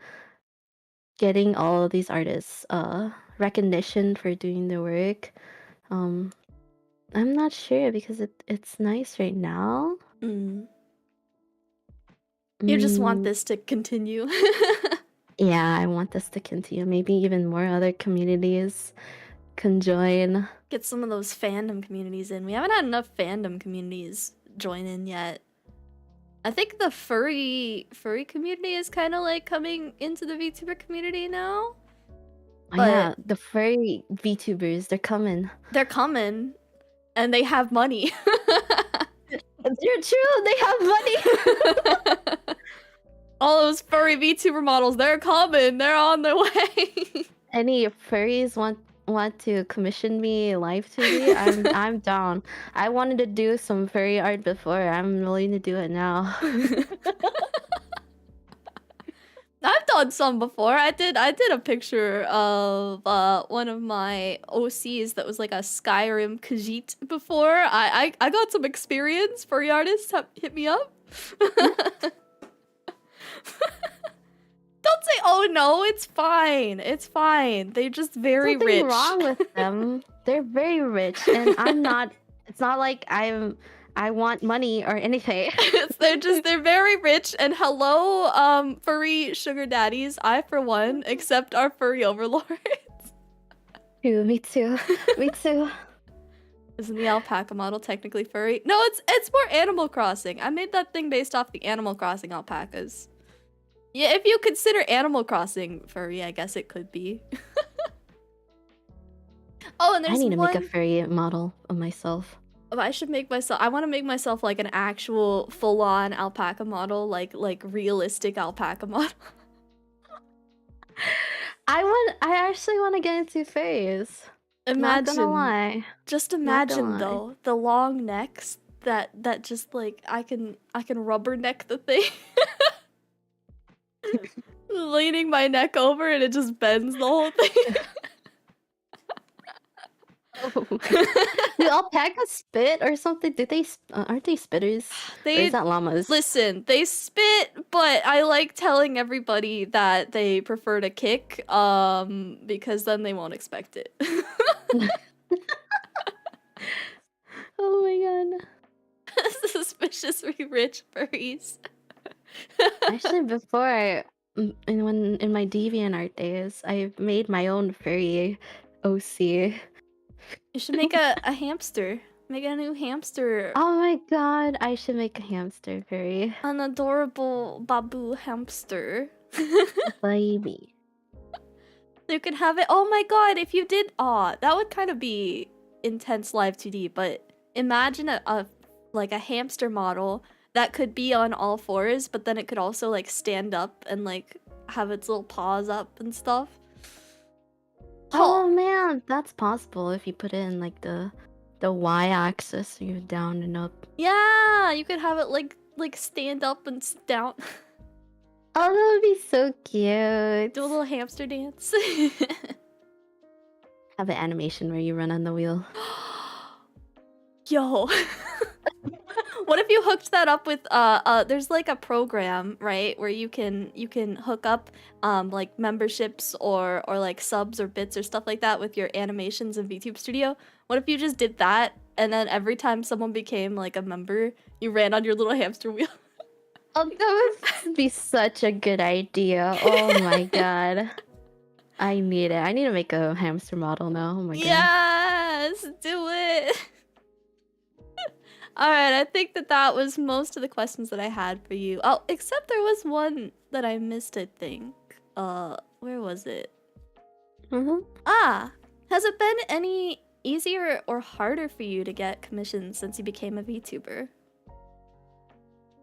S2: getting all of these artists recognition for doing their work. Um I'm not sure because it's nice right now.
S1: You just want
S2: Mm,
S1: this to continue.
S2: yeah, I want this to continue. Maybe even more other communities can join.
S1: Get some of those fandom communities in. We haven't had enough fandom communities join in yet. I think the furry community is kind of like coming into the VTuber community now.
S2: Oh, yeah, the furry VTubers, they're coming.
S1: They're coming, and they have money.
S2: You're true, they have money.
S1: All those furry VTuber models, they're coming. They're on their way.
S2: Any furries want to commission me live TV? I'm down. I wanted to do some furry art before. I'm willing to do it now.
S1: I've done some before. I did a picture of one of my OCs that was like a Skyrim Khajiit before. I got some experience. Furry artists hit me up. Don't say oh no, it's fine. It's fine. They're just very
S2: Nothing
S1: rich.
S2: wrong with them. They're very rich, and I'm not. It's not like I want money or anything.
S1: They're very rich, and hello, furry sugar daddies. I for one accept our furry overlords.
S2: Me too. Me too.
S1: Isn't the alpaca model technically furry? No, it's more Animal Crossing. I made that thing based off the Animal Crossing alpacas. Yeah, if you consider Animal Crossing furry, I guess it could be. Oh, and
S2: I
S1: there's
S2: need to make a
S1: one.
S2: furry model of myself.
S1: Oh, I should make myself. I want to make myself like an actual full-on alpaca model, like realistic alpaca model.
S2: I actually want to get into furries. Not gonna
S1: Imagine,
S2: lie.
S1: just
S2: Not gonna
S1: imagine
S2: lie.
S1: though, the long necks that just like I can rubberneck the thing. Leaning my neck over and it just bends the whole thing.
S2: Do alpacas spit or something? Do they? Aren't they spitters? Or is that llamas?
S1: Listen, they spit, but I like telling everybody that they prefer to kick, because then they won't expect it.
S2: Oh my god.
S1: Suspiciously rich furries.
S2: Actually, before in my DeviantArt days, I made my own furry OC.
S1: You should make a hamster. Make a new hamster.
S2: Oh my god, I should make a hamster furry.
S1: An adorable babu hamster.
S2: Baby.
S1: You can have it. Oh my god, if you did. Aw, that would kind of be intense live 2D, but imagine a like a hamster model that could be on all fours, but then it could also like stand up and like have its little paws up and stuff.
S2: Oh man, that's possible if you put it in like the y-axis, so you're down and up.
S1: Yeah, you could have it like stand up and down.
S2: Oh, that would be so cute.
S1: Do a little hamster dance.
S2: Have an animation where you run on the wheel.
S1: Yo. What if you hooked that up with there's like a program, right, where you can hook up like memberships or like subs or bits or stuff like that with your animations in VTube Studio? What if you just did that and then every time someone became like a member, you ran on your little hamster wheel?
S2: Oh, that would be such a good idea. Oh my god. I need it. I need to make a hamster model now. Oh my god.
S1: Yes, do it. All right, I think that was most of the questions that I had for you. Oh, except there was one that I missed, I think. Where was it? Ah, has it been any easier or harder for you to get commissions since you became a VTuber?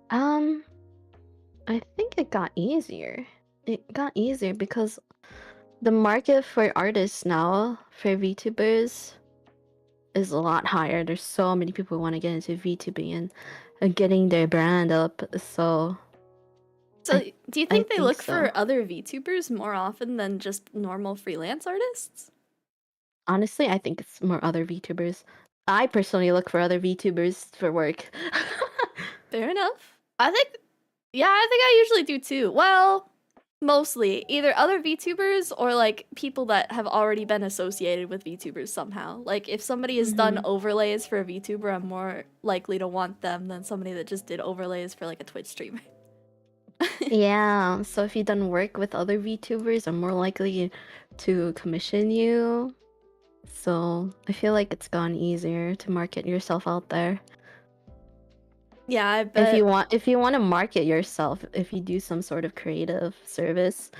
S2: I think it got easier. It got easier because the market for artists now, for VTubers, is a lot higher. There's so many people who want to get into VTubing and getting their brand up. So
S1: Do you think they
S2: think
S1: look
S2: so.
S1: for other VTubers more often than just normal freelance artists?
S2: Honestly, I think it's more other VTubers. I personally look for other VTubers for work.
S1: Fair enough. I think I usually do too. Well, mostly either other VTubers or like people that have already been associated with VTubers somehow. Like if somebody has done overlays for a VTuber, I'm more likely to want them than somebody that just did overlays for like a Twitch streamer.
S2: Yeah, so if you've done work with other VTubers, I'm more likely to commission you. So I feel like it's gone easier to market yourself out there.
S1: Yeah, I bet.
S2: If you want to market yourself, if you do some sort of creative service,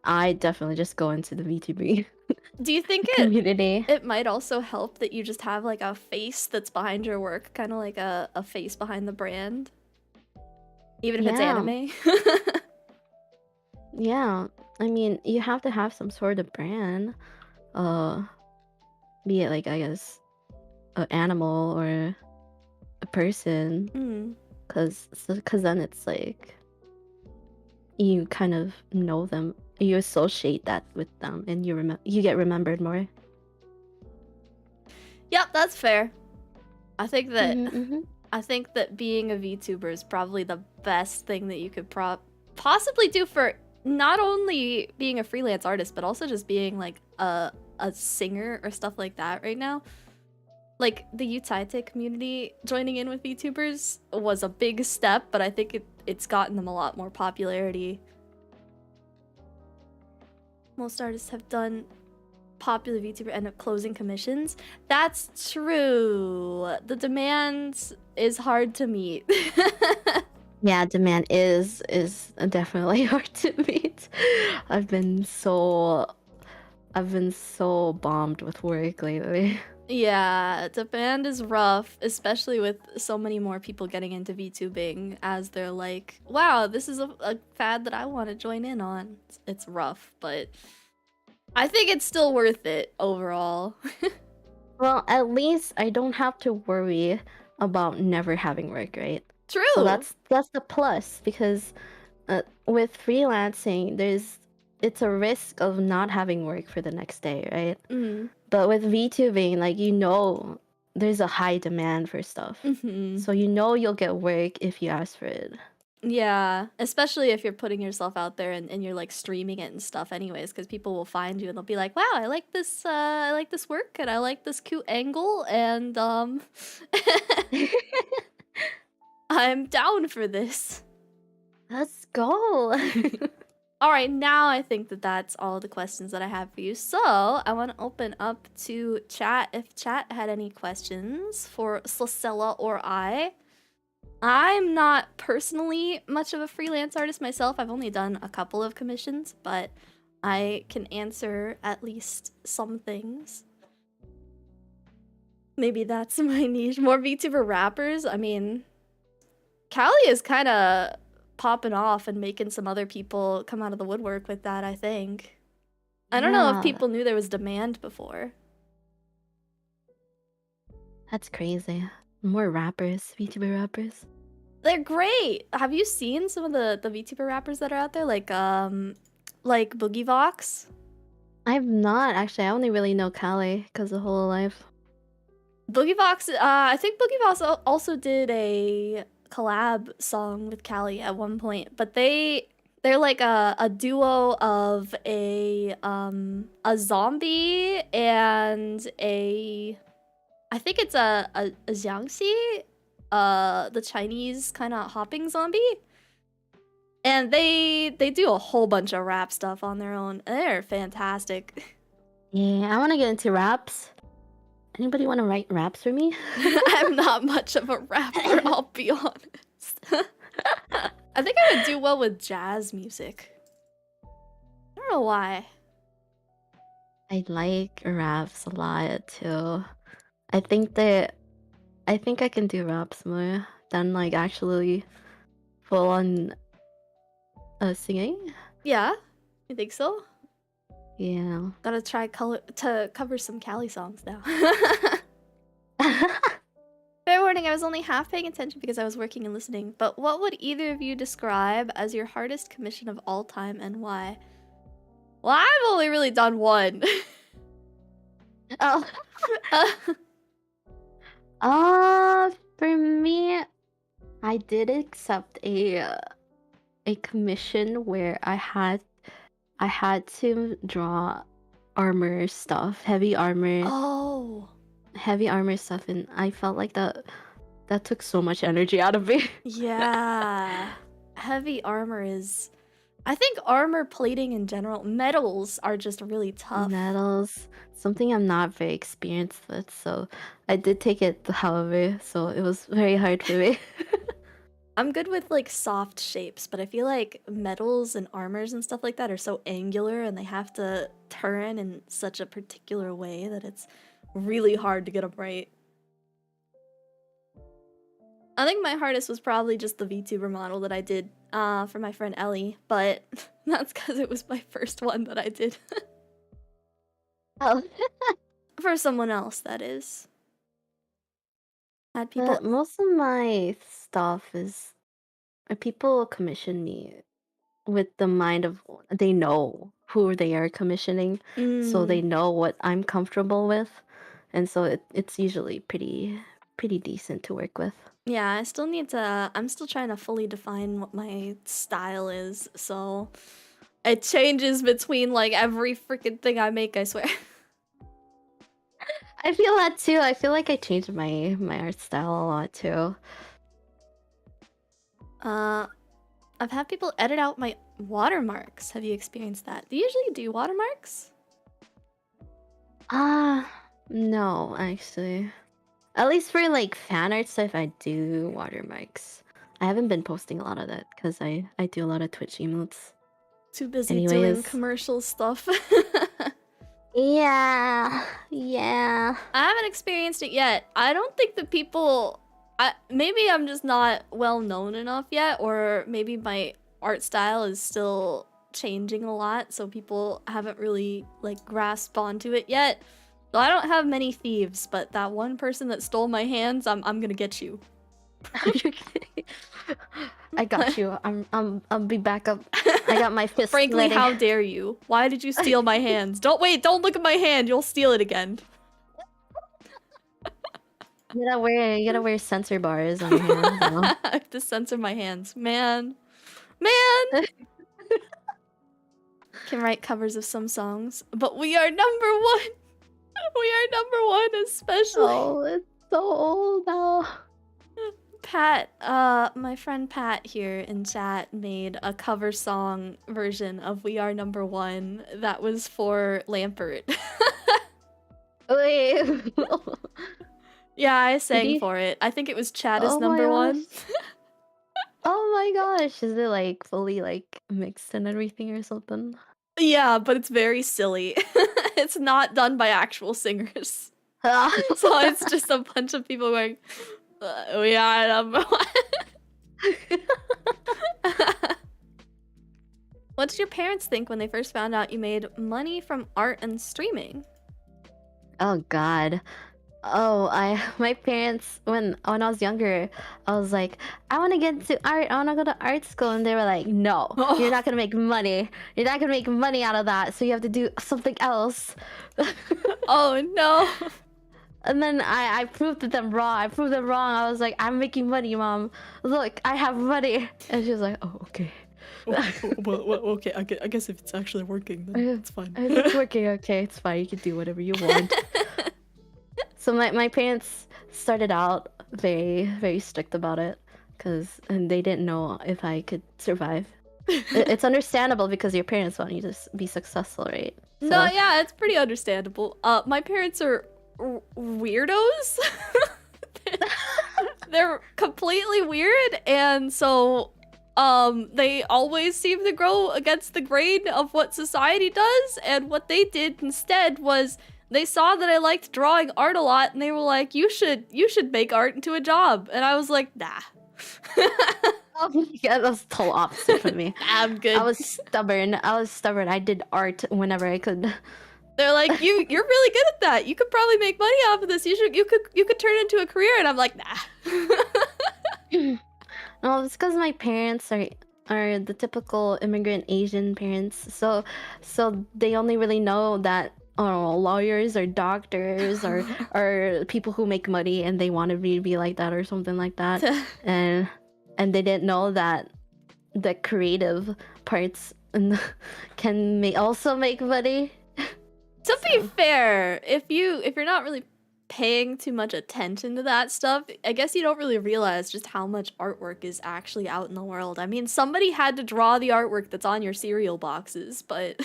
S2: I definitely just go into the VTuber
S1: Do you think
S2: community.
S1: it might also help that you just have like a face that's behind your work, kind of like a face behind the brand? Even if it's anime?
S2: Yeah, I mean, you have to have some sort of brand. Be it like, I guess, an animal or a person. Cause then it's like you kind of know them, you associate that with them, and you get remembered more.
S1: Yep, that's fair. I think that being a VTuber is probably the best thing that you could possibly do for not only being a freelance artist, but also just being like a singer or stuff like that right now. Like the Untitled community joining in with VTubers was a big step, but I think it's gotten them a lot more popularity. Most artists have done popular VTuber end up closing commissions. That's true. The demand is hard to meet.
S2: Yeah, demand is definitely hard to meet. I've been so bombed with work lately.
S1: Yeah, demand is rough, especially with so many more people getting into VTubing as they're like, wow, this is a fad that I want to join in on. It's rough, but I think it's still worth it overall.
S2: Well, at least I don't have to worry about never having work, right?
S1: True.
S2: So that's the plus, because with freelancing, it's a risk of not having work for the next day, right?
S1: Mm.
S2: But with VTubing, like, there's a high demand for stuff. So you'll get work if you ask for it.
S1: Yeah, especially if you're putting yourself out there and you're like streaming it and stuff anyways, because people will find you and they'll be like, wow, I like this work and I like this cute angle and I'm down for this.
S2: Let's go.
S1: All right, now I think that that's all the questions that I have for you. So I want to open up to chat if chat had any questions for Slacella or I. I'm not personally much of a freelance artist myself. I've only done a couple of commissions, but I can answer at least some things. Maybe that's my niche. More VTuber rappers. I mean, Callie is kind of popping off and making some other people come out of the woodwork with that, I think. I don't know if people knew there was demand before.
S2: That's crazy. More rappers, VTuber rappers.
S1: They're great. Have you seen some of the VTuber rappers that are out there, like Boogie Vox?
S2: I've not actually. I only really know Callie because of Hololive.
S1: Boogie Vox. I think Boogie Vox also did a collab song with Callie at one point, but they're like a duo of a zombie and I think it's a Jiangxi, the Chinese kind of hopping zombie. And they do a whole bunch of rap stuff on their own. They're fantastic.
S2: Yeah, I want to get into raps. Anybody want to write raps for me?
S1: I'm not much of a rapper, I'll be honest. I think I would do well with jazz music. I don't know why.
S2: I like raps a lot too. I think I can do raps more than like actually full on singing.
S1: Yeah? You think so?
S2: Yeah.
S1: Gotta try to cover some Callie songs now. Fair warning, I was only half paying attention because I was working and listening, but what would either of you describe as your hardest commission of all time and why? Well, I've only really done one.
S2: Oh. For me, I did accept a commission where I had to draw armor stuff, heavy armor.
S1: Oh.
S2: Heavy armor stuff, and I felt like that took so much energy out of me.
S1: Yeah. Heavy armor is... I think armor plating in general, metals are just really tough.
S2: Metals, something I'm not very experienced with, so I did take it, however, so it was very hard for me.
S1: I'm good with like soft shapes, but I feel like metals and armors and stuff like that are so angular and they have to turn in such a particular way that it's really hard to get them right. I think my hardest was probably just the VTuber model that I did for my friend Ellie, but that's because it was my first one that I did.
S2: Oh.
S1: For someone else, that is. Had people...
S2: most of my stuff is people commission me with the mind of they know who they are commissioning, so they know what I'm comfortable with, and so it's usually pretty decent to work with.
S1: Yeah, I still need to... I'm still trying to fully define what my style is, so... It changes between, like, every freaking thing I make, I swear.
S2: I feel that too. I feel like I changed my art style a lot too.
S1: I've had people edit out my watermarks. Have you experienced that? Do you usually do watermarks?
S2: No, actually. At least for like fan art stuff, I do watermarks. I haven't been posting a lot of that because I do a lot of Twitch emotes.
S1: Too busy doing
S2: Anyways,
S1: commercial stuff.
S2: yeah, yeah.
S1: I haven't experienced it yet. I don't think the people... maybe I'm just not well known enough yet, or maybe my art style is still changing a lot, so people haven't really like grasped onto it yet. So I don't have many thieves, but that one person that stole my hands, I'm gonna get you.
S2: You're kidding. I got you. I'll be back up. I got my fist
S1: Frankly,
S2: ready.
S1: how dare you? Why did you steal my hands? Don't look at my hand. You'll steal it again.
S2: You gotta wear sensor bars on your hands. You know?
S1: I have to censor my hands. Man. Can write covers of some songs, but we are number one. We are number one, especially.
S2: Oh, it's so old now.
S1: Pat, my friend Pat here in chat made a cover song version of We Are Number One that was for Lampert.
S2: Wait.
S1: Yeah, I sang for it. I think it was Chad is number one.
S2: Oh my gosh, is it like fully like mixed and everything or something?
S1: Yeah, but it's very silly. It's not done by actual singers. So it's just a bunch of people going, we are number one. What did your parents think when they first found out you made money from art and streaming?
S2: Oh god. Oh, my parents when I was younger, I was like, I want to get into art. I want to go to art school, and they were like, no, you're not gonna make money. You're not gonna make money out of that. So you have to do something else.
S1: Oh no.
S2: And then I proved them wrong. I proved them wrong. I was like, I'm making money, mom. Look, I have money. And she was like, oh, okay.
S1: Well, okay. I guess if it's actually working, then it's fine.
S2: If it's working, okay, it's fine. You can do whatever you want. So my parents started out very, very strict about it and they didn't know if I could survive. It's understandable because your parents want you to be successful, right? So.
S1: No, yeah, it's pretty understandable. My parents are weirdos. They're completely weird, and so they always seem to go against the grain of what society does, and what they did instead was they saw that I liked drawing art a lot, and they were like, you should make art into a job. And I was like, nah.
S2: Oh yeah, that was total opposite for me.
S1: I'm good.
S2: I was stubborn. I did art whenever I could.
S1: They're like, you're really good at that. You could probably make money off of this. You could turn it into a career. And I'm like, nah.
S2: No, it's because my parents are the typical immigrant Asian parents. So they only really know that lawyers or doctors or people who make money and they want to be like that or something like that. and they didn't know that the creative parts can also make money.
S1: To be fair, if you're not really paying too much attention to that stuff, I guess you don't really realize just how much artwork is actually out in the world. I mean, somebody had to draw the artwork that's on your cereal boxes, but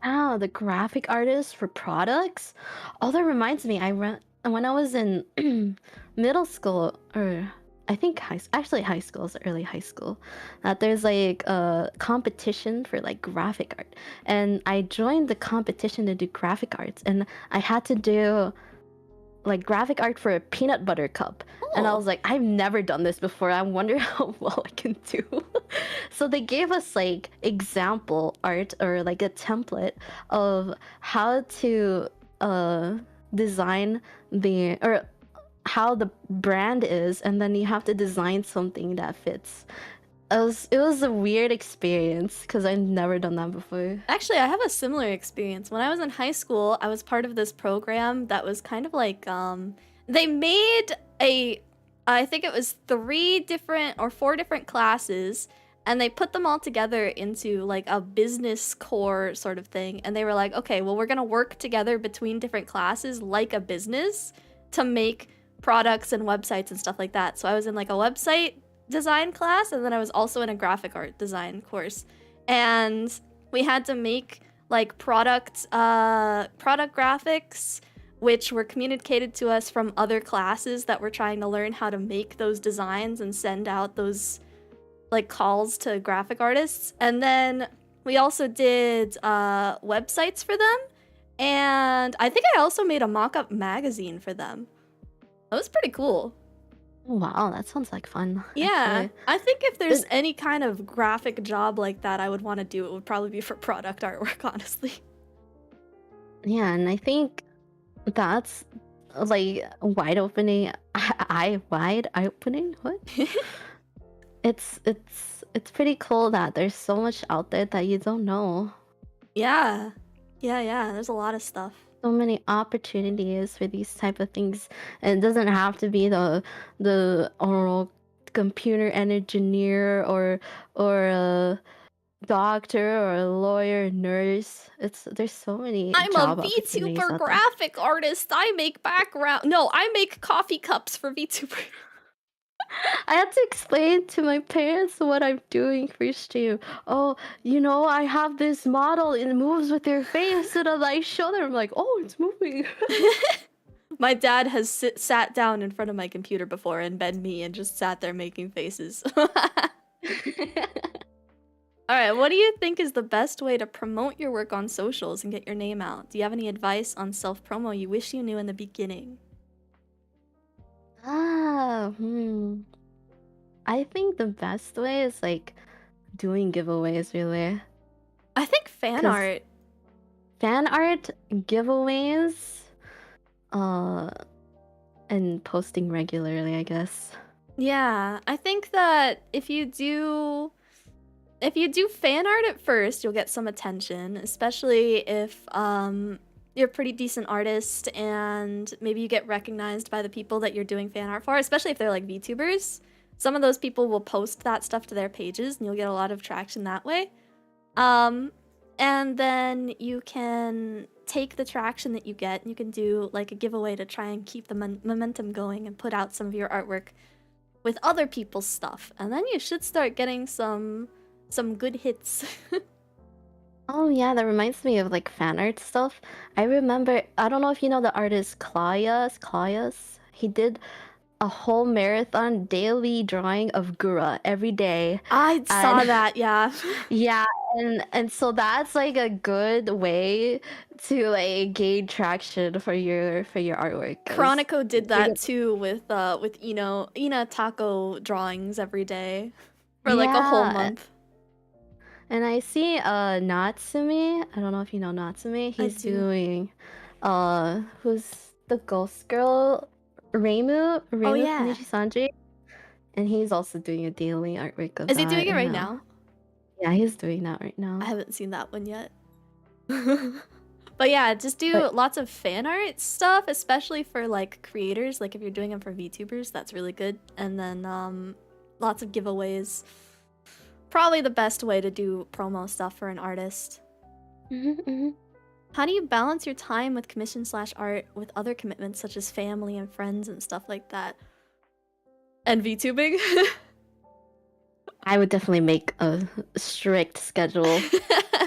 S2: Oh, the graphic artist for products? Oh, that reminds me, when I was in middle school, or I think high school is early high school, that there's like a competition for like graphic art. And I joined the competition to do graphic arts, and I had to do like graphic art for a peanut butter cup. And I was like, I've never done this before. I wonder how well I can do. So they gave us like example art or like a template of how to design or how the brand is, and then you have to design something that fits. It was a weird experience because I've never done that before.
S1: Actually, I have a similar experience. When I was in high school, I was part of this program that was kind of like, they made I think it was 3 different or 4 different classes, and they put them all together into like a business core sort of thing. And they were like, okay, well, we're gonna work together between different classes like a business to make products and websites and stuff like that. So I was in like a website design class, and then I was also in a graphic art design course, and we had to make like product graphics which were communicated to us from other classes that were trying to learn how to make those designs and send out those like calls to graphic artists. And then we also did websites for them, and I think I also made a mock-up magazine for them. That was pretty cool.
S2: Oh, wow, that sounds like fun.
S1: Yeah,
S2: actually.
S1: I think if there's any kind of graphic job like that I would want to do, it would probably be for product artwork, honestly.
S2: Yeah, and I think that's like wide opening wide opening? What? It's pretty cool that there's so much out there that you don't know.
S1: Yeah. There's a lot of stuff.
S2: So many opportunities for these type of things. And it doesn't have to be the or computer engineer or a doctor or a lawyer, nurse. There's so many
S1: I'm
S2: job
S1: a
S2: opportunities
S1: VTuber
S2: out there.
S1: graphic artist. I make background. No, I make coffee cups for VTuber.
S2: I had to explain to my parents what I'm doing for stream. Oh, I have this model. It moves with your face, and I show them. I'm like, oh, it's moving.
S1: My dad has sat down in front of my computer before and been me and just sat there making faces. Alright, what do you think is the best way to promote your work on socials and get your name out? Do you have any advice on self-promo you wish you knew in the beginning?
S2: I think the best way is like doing giveaways, really.
S1: I think fan art.
S2: Fan art, giveaways, and posting regularly, I guess.
S1: Yeah, I think that if you do fan art at first, you'll get some attention, especially if you're a pretty decent artist and maybe you get recognized by the people that you're doing fan art for, especially if they're like VTubers. Some of those people will post that stuff to their pages and you'll get a lot of traction that way. And then you can take the traction that you get and you can do like a giveaway to try and keep the momentum going and put out some of your artwork with other people's stuff. And then you should start getting some good hits.
S2: Oh yeah, that reminds me of like fan art stuff. I remember, I don't know if you know the artist Claudius. He did a whole marathon daily drawing of Gura every day.
S1: I saw that, yeah.
S2: Yeah, and so that's like a good way to like gain traction for your artwork.
S1: Chronico did that too with Ina taco drawings every day for like a whole month.
S2: And I see Natsumi. I don't know if you know Natsumi. He's doing who's the ghost girl? Reimu Kunichi-sanji. And he's also doing a daily artwork of
S1: Is he doing it right now?
S2: Yeah, he's doing that right now.
S1: I haven't seen that one yet. But yeah, just do lots of fan art stuff, especially for like creators. Like if you're doing them for VTubers, that's really good. And then lots of giveaways. Probably the best way to do promo stuff for an artist. How do you balance your time with commission/art with other commitments such as family and friends and stuff like that? And VTubing?
S2: I would definitely make a strict schedule.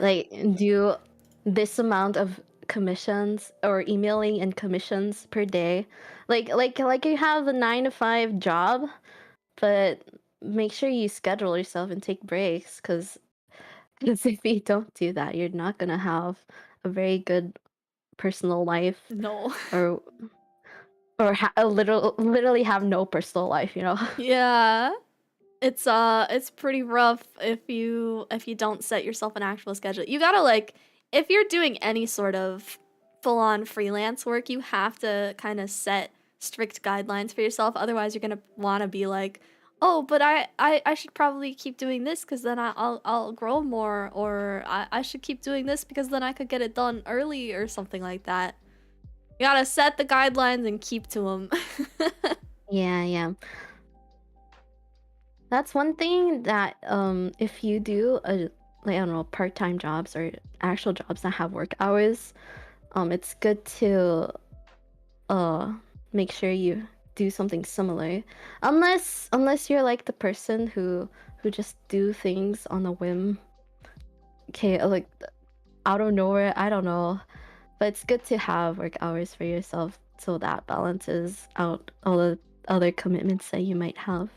S2: Like do this amount of commissions or emailing and commissions per day. Like you have a 9-to-5 job, but make sure you schedule yourself and take breaks, because if you don't do that, you're not gonna have a very good personal life.
S1: No.
S2: Or literally have no personal life, you know?
S1: Yeah. It's pretty rough if you don't set yourself an actual schedule. You gotta like, if you're doing any sort of full-on freelance work, you have to kind of set strict guidelines for yourself. Otherwise, you're gonna want to be like, oh, but I should probably keep doing this because then I'll grow more, or I should keep doing this because then I could get it done early or something like that. You gotta set the guidelines and keep to them.
S2: Yeah. That's one thing that if you do like, I don't know, part-time jobs or actual jobs that have work hours, it's good to make sure you do something similar, unless you're like the person who just do things on a whim, okay, like out of nowhere. I don't know, But it's good to have work hours for yourself so that balances out all the other commitments that you might have.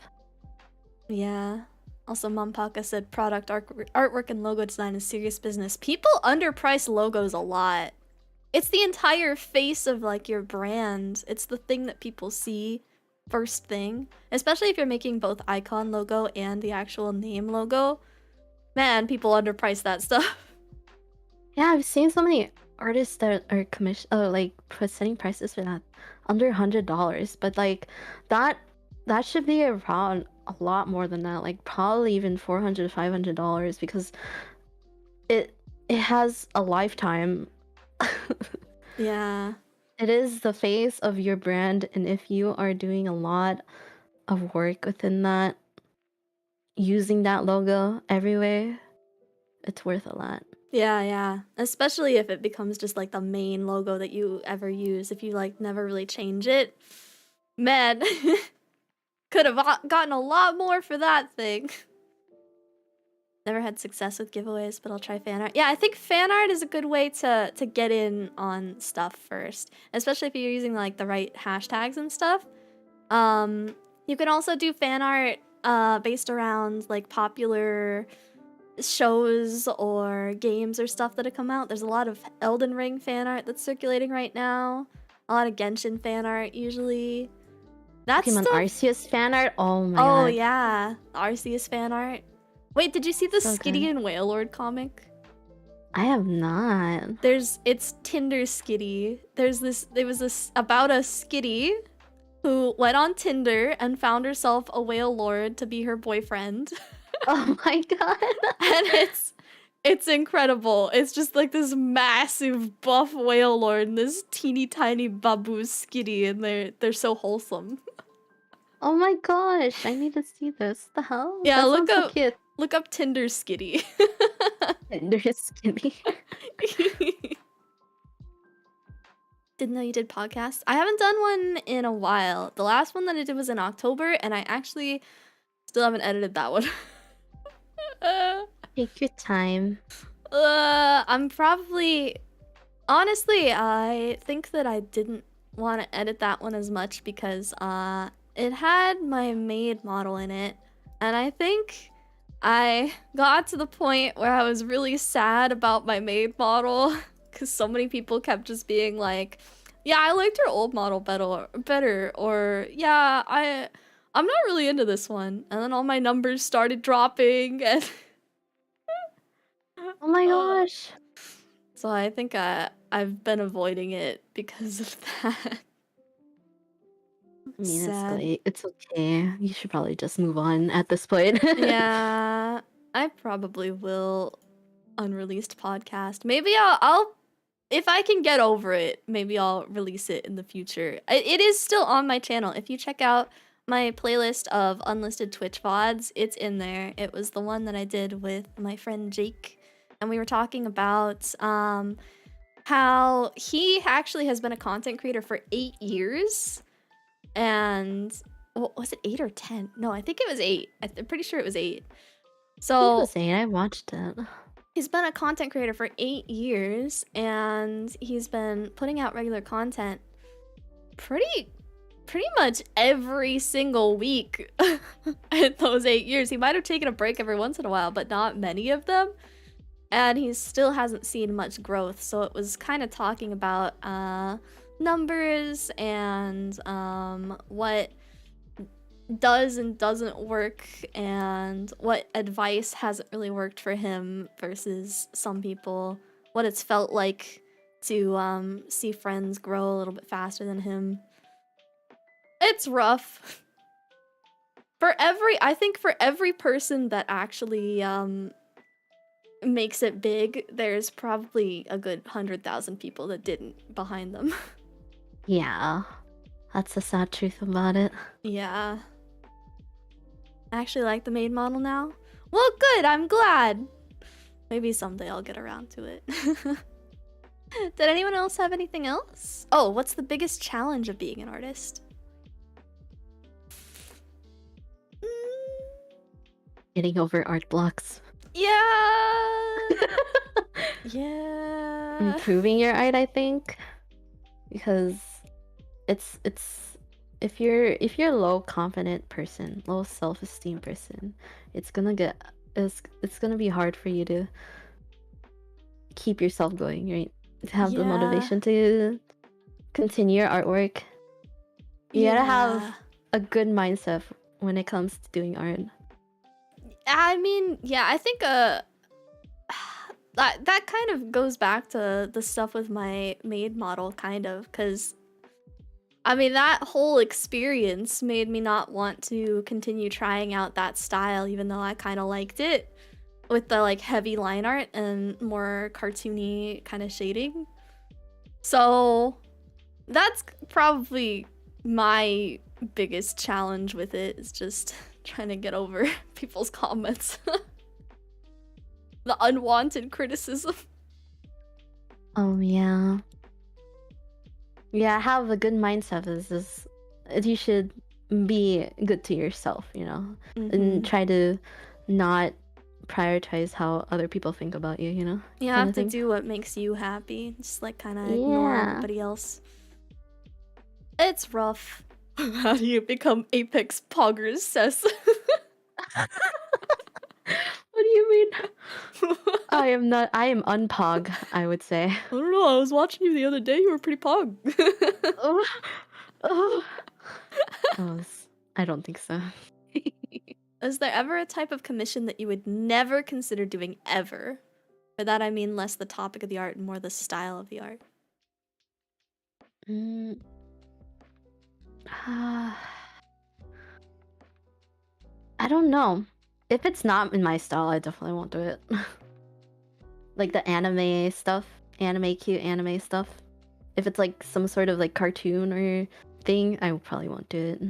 S1: Yeah. Also, Mampaka said product artwork and logo design is serious business. People underprice logos a lot. It's the entire face of like your brand. It's the thing that people see first thing. Especially if you're making both icon logo and the actual name logo. Man, people underprice that stuff.
S2: Yeah, I've seen so many artists that are like setting prices for that under $100, but like that should be around a lot more than that, like probably even $400, $500, because it has a lifetime.
S1: Yeah.
S2: It is the face of your brand, and if you are doing a lot of work within that, using that logo everywhere, it's worth a lot.
S1: Yeah, yeah. Especially if it becomes just like the main logo that you ever use. If you like never really change it. Man, could have gotten a lot more for that thing. Never had success with giveaways, but I'll try fan art. Yeah, I think fan art is a good way to get in on stuff first. Especially if you're using like the right hashtags and stuff. You can also do fan art based around like popular shows or games or stuff that have come out. There's a lot of Elden Ring fan art that's circulating right now. A lot of Genshin fan art usually. That's
S2: Pokemon Arceus fan art. Oh my god.
S1: Oh yeah, Arceus fan art. Wait, did you see the
S2: So
S1: Skitty
S2: good.
S1: and Wailord comic?
S2: I have not.
S1: It's Tinder Skitty. There was this about a Skitty who went on Tinder and found herself a Wailord to be her boyfriend.
S2: Oh my god.
S1: And it's incredible. It's just like this massive buff Wailord and this teeny tiny babu Skitty, and they're so wholesome.
S2: Oh my gosh, I need to see this. The hell?
S1: Yeah,
S2: That
S1: look
S2: sounds so
S1: up
S2: cute.
S1: look up Tinder Skitty.
S2: They're skinny.
S1: Didn't know you did podcasts. I haven't done one in a while. The last one that I did was in October, and I actually still haven't edited that one.
S2: Take your time.
S1: I'm probably... Honestly, I think that I didn't want to edit that one as much because it had my maid model in it. And I think I got to the point where I was really sad about my maid model because so many people kept just being like, yeah, I liked your old model better, or yeah, I'm not really into this one. And then all my numbers started dropping and
S2: Oh my gosh.
S1: so I think I've been avoiding it because of that.
S2: I mean,
S1: Sad.
S2: it's okay. You should probably just move on at this point.
S1: Yeah, I probably will. Unreleased podcast. Maybe I'll if I can get over it, maybe I'll release it in the future. It is still on my channel. If you check out my playlist of unlisted Twitch VODs, it's in there. It was the one that I did with my friend Jake, and we were talking about how he actually has been a content creator for 8 years. And what was it, 8 or 10? No, I think it was 8. I'm pretty sure it was 8. So
S2: I watched it.
S1: he's been a content creator for 8 years, and he's been putting out regular content pretty much every single week in those 8 years. He might have taken a break every once in a while, but not many of them. And he still hasn't seen much growth. So it was kind of talking about numbers and what does and doesn't work, and what advice hasn't really worked for him versus some people, what it's felt like to see friends grow a little bit faster than him. It's rough. I think for every person that actually makes it big, there's probably a good 100,000 people that didn't behind them.
S2: Yeah, that's the sad truth about it.
S1: Yeah. I actually like the maid model now. Well, good, I'm glad. Maybe someday I'll get around to it. Did anyone else have anything else? Oh, what's the biggest challenge of being an artist?
S2: Getting over art blocks.
S1: Yeah. Yeah.
S2: improving your art, I think, because it's if you're a low confident person, low self-esteem person, it's gonna be hard for you to keep yourself going, right? To have the
S1: Yeah.
S2: motivation to continue your artwork. You gotta have a good mindset when it comes to doing art.
S1: I mean, yeah, I think that kind of goes back to the stuff with my maid model, kind of, because I mean, that whole experience made me not want to continue trying out that style, even though I kind of liked it, with the like heavy line art and more cartoony kind of shading. So that's probably my biggest challenge with it, is just trying to get over people's comments. The unwanted criticism.
S2: Oh yeah. Yeah, have a good mindset is you should be good to yourself, you know, and try to not prioritize how other people think about you, you know?
S1: You have to do what makes you happy. Just like kind of ignore everybody else. It's rough. How do you become Apex Poggers, Cess?
S2: What do you mean? I am unpog, I would say.
S1: I don't know, I was watching you the other day, you were pretty pog.
S2: I don't think so.
S1: Is there ever a type of commission that you would never consider doing ever? By that I mean less the topic of the art and more the style of the art.
S2: I don't know. If it's not in my style, I definitely won't do it. Like the anime stuff, cute anime stuff. If it's like some sort of like cartoon or thing, I probably won't do it.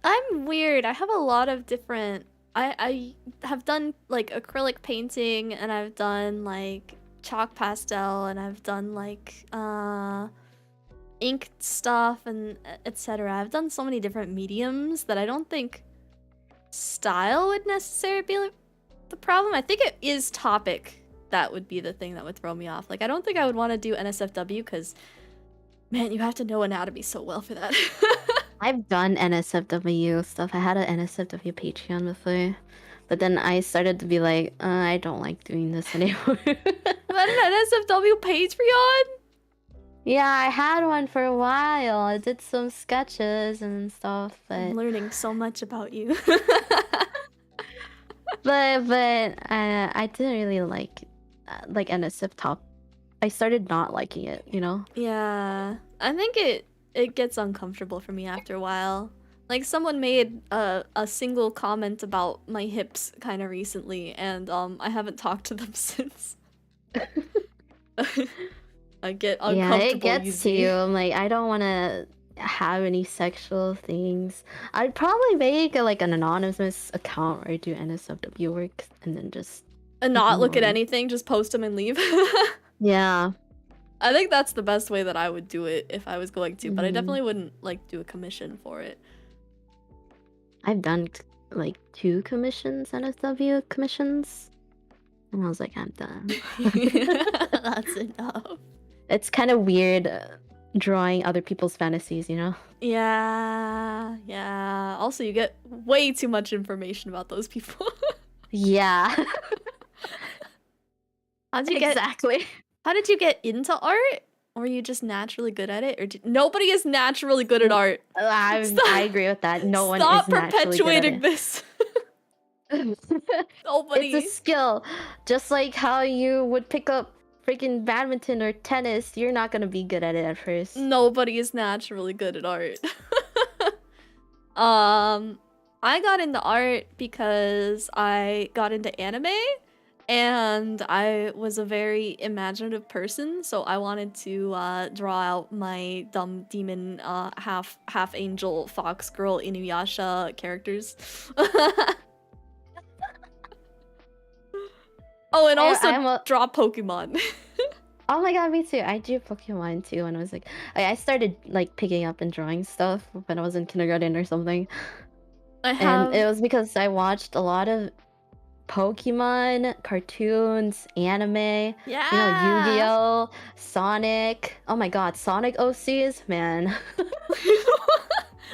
S1: I'm weird. I have a lot of different... I have done like acrylic painting, and I've done like chalk pastel, and I've done like ink stuff, and etc. I've done so many different mediums that I don't think style would necessarily be the problem. I think it is topic that would be the thing that would throw me off. Like, I don't think I would want to do NSFW because, man, you have to know anatomy so well for that.
S2: I've done NSFW stuff. I had an NSFW Patreon before, but then I started to be like, I don't like doing this anymore.
S1: You had an NSFW Patreon?
S2: Yeah, I had one for a while. I did some sketches and stuff, but
S1: I'm learning so much about you.
S2: but I didn't really like NSF top. I started not liking it, you know?
S1: Yeah, I think it gets uncomfortable for me after a while. Like, someone made a single comment about my hips kind of recently, and I haven't talked to them since. I get uncomfortable.
S2: Yeah, it gets to you. I'm like, I don't want to have any sexual things. I'd probably make like an anonymous account where I do NSFW work and then just...
S1: And not look at anything, just post them and leave.
S2: Yeah.
S1: I think that's the best way that I would do it if I was going to, but I definitely wouldn't like do a commission for it.
S2: I've done like 2 commissions, NSW commissions, and I was like, I'm done.
S1: That's enough.
S2: It's kind of weird drawing other people's fantasies, you know?
S1: Yeah, yeah. Also, you get way too much information about those people.
S2: Yeah.
S1: How'd you
S2: exactly.
S1: How did you get into art? Or are you just naturally good at it? Or nobody is naturally good at art.
S2: I agree with that. No one is
S1: Stop
S2: naturally
S1: perpetuating
S2: good at
S1: this. Nobody.
S2: It's a skill. Just like how you would pick up freaking badminton or tennis, you're not gonna be good at it at first.
S1: Nobody is naturally good at art. I got into art because I got into anime, and I was a very imaginative person, so I wanted to draw out my dumb demon half angel fox girl Inuyasha characters. Oh, and also draw Pokemon.
S2: Oh my god, me too. I drew Pokemon too when I was like... I started like picking up and drawing stuff when I was in kindergarten or something. And it was because I watched a lot of Pokemon, cartoons, anime,
S1: Yeah.
S2: Yu-Gi-Oh, Sonic. Oh my god, Sonic OCs, man.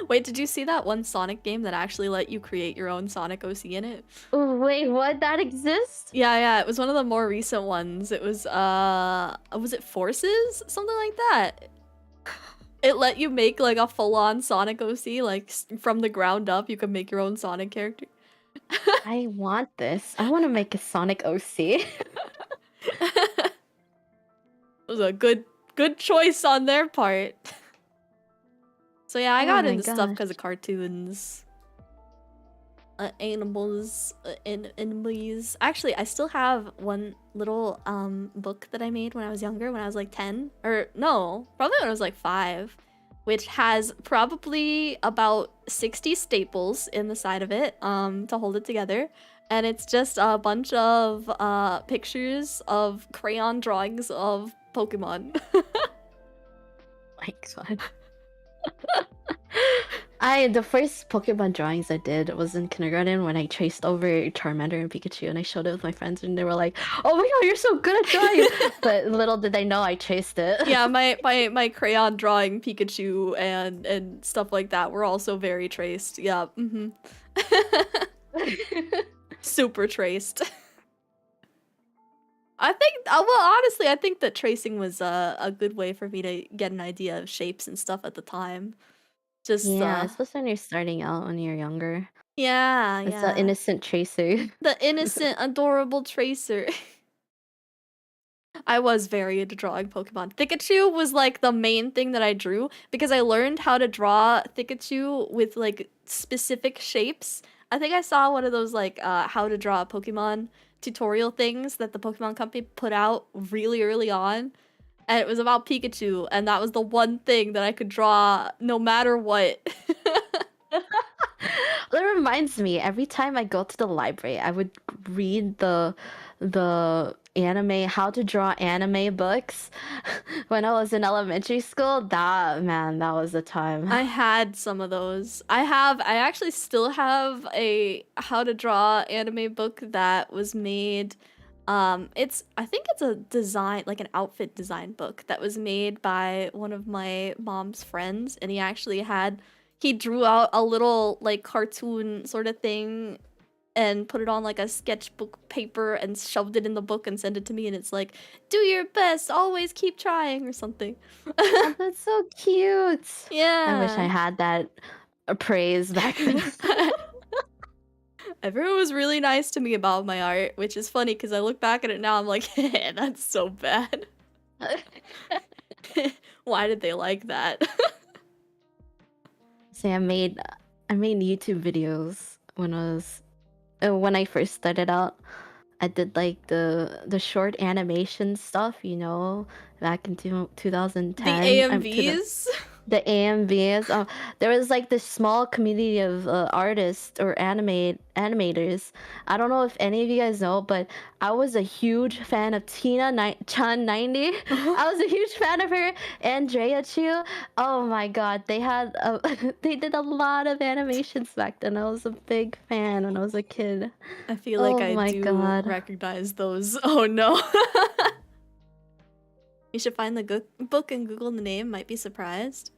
S1: Wait, did you see that one Sonic game that actually let you create your own Sonic OC in it?
S2: Wait, what? That exists?
S1: Yeah, it was one of the more recent ones. It was it Forces? Something like that. It let you make like a full-on Sonic OC, like from the ground up. You could make your own Sonic character.
S2: I want this. I want to make a Sonic OC.
S1: It was a good choice on their part. So yeah, I got into stuff because of cartoons. Animals, enemies. Actually, I still have one little book that I made when I was younger, when I was like 10. Or no, probably when I was like 5. Which has probably about 60 staples in the side of it to hold it together. And it's just a bunch of pictures of crayon drawings of Pokemon.
S2: My god. The first Pokemon drawings I did was in kindergarten when I traced over Charmander and Pikachu, and I showed it with my friends, and they were like, "Oh my god, you're so good at drawing!" But little did they know I traced it.
S1: Yeah, my crayon drawing Pikachu and stuff like that were also very traced. Yeah, super traced. I think, well, honestly, I think that tracing was a good way for me to get an idea of shapes and stuff at the time. Just
S2: Yeah, especially when you're starting out when you're younger.
S1: yeah,
S2: It's an innocent tracer.
S1: The innocent, adorable tracer. I was very into drawing Pokemon. Pikachu was like the main thing that I drew because I learned how to draw Pikachu with like specific shapes. I think I saw one of those like how to draw a Pokemon tutorial things that the Pokemon company put out really early on. And it was about Pikachu, and that was the one thing that I could draw no matter what.
S2: That reminds me, every time I go to the library, I would read the anime, how to draw anime books. When I was in elementary school, that was the time.
S1: I had some of those. I actually still have a how to draw anime book that was made. I think it's a design, like an outfit design book that was made by one of my mom's friends, and he drew out a little like cartoon sort of thing and put it on like a sketchbook paper and shoved it in the book and sent it to me, and it's like, do your best, always keep trying, or something.
S2: Oh, that's so cute.
S1: Yeah.
S2: I wish I had that praise back then.
S1: Everyone was really nice to me about my art, which is funny because I look back at it now, I'm like, that's so bad. Why did they like that?
S2: See, I made YouTube videos when I first started out. I did like the short animation stuff, back in 2010.
S1: The AMVs?
S2: The AMVs. There was like this small community of artists or animators. I don't know if any of you guys know, but I was a huge fan of Chan 90. I was a huge fan of her. Andrea Chu. Oh my god, they did a lot of animations back then. I was a big fan when I was a kid.
S1: I feel like I do recognize those. Oh no. You should find the book and Google the name. Might be surprised.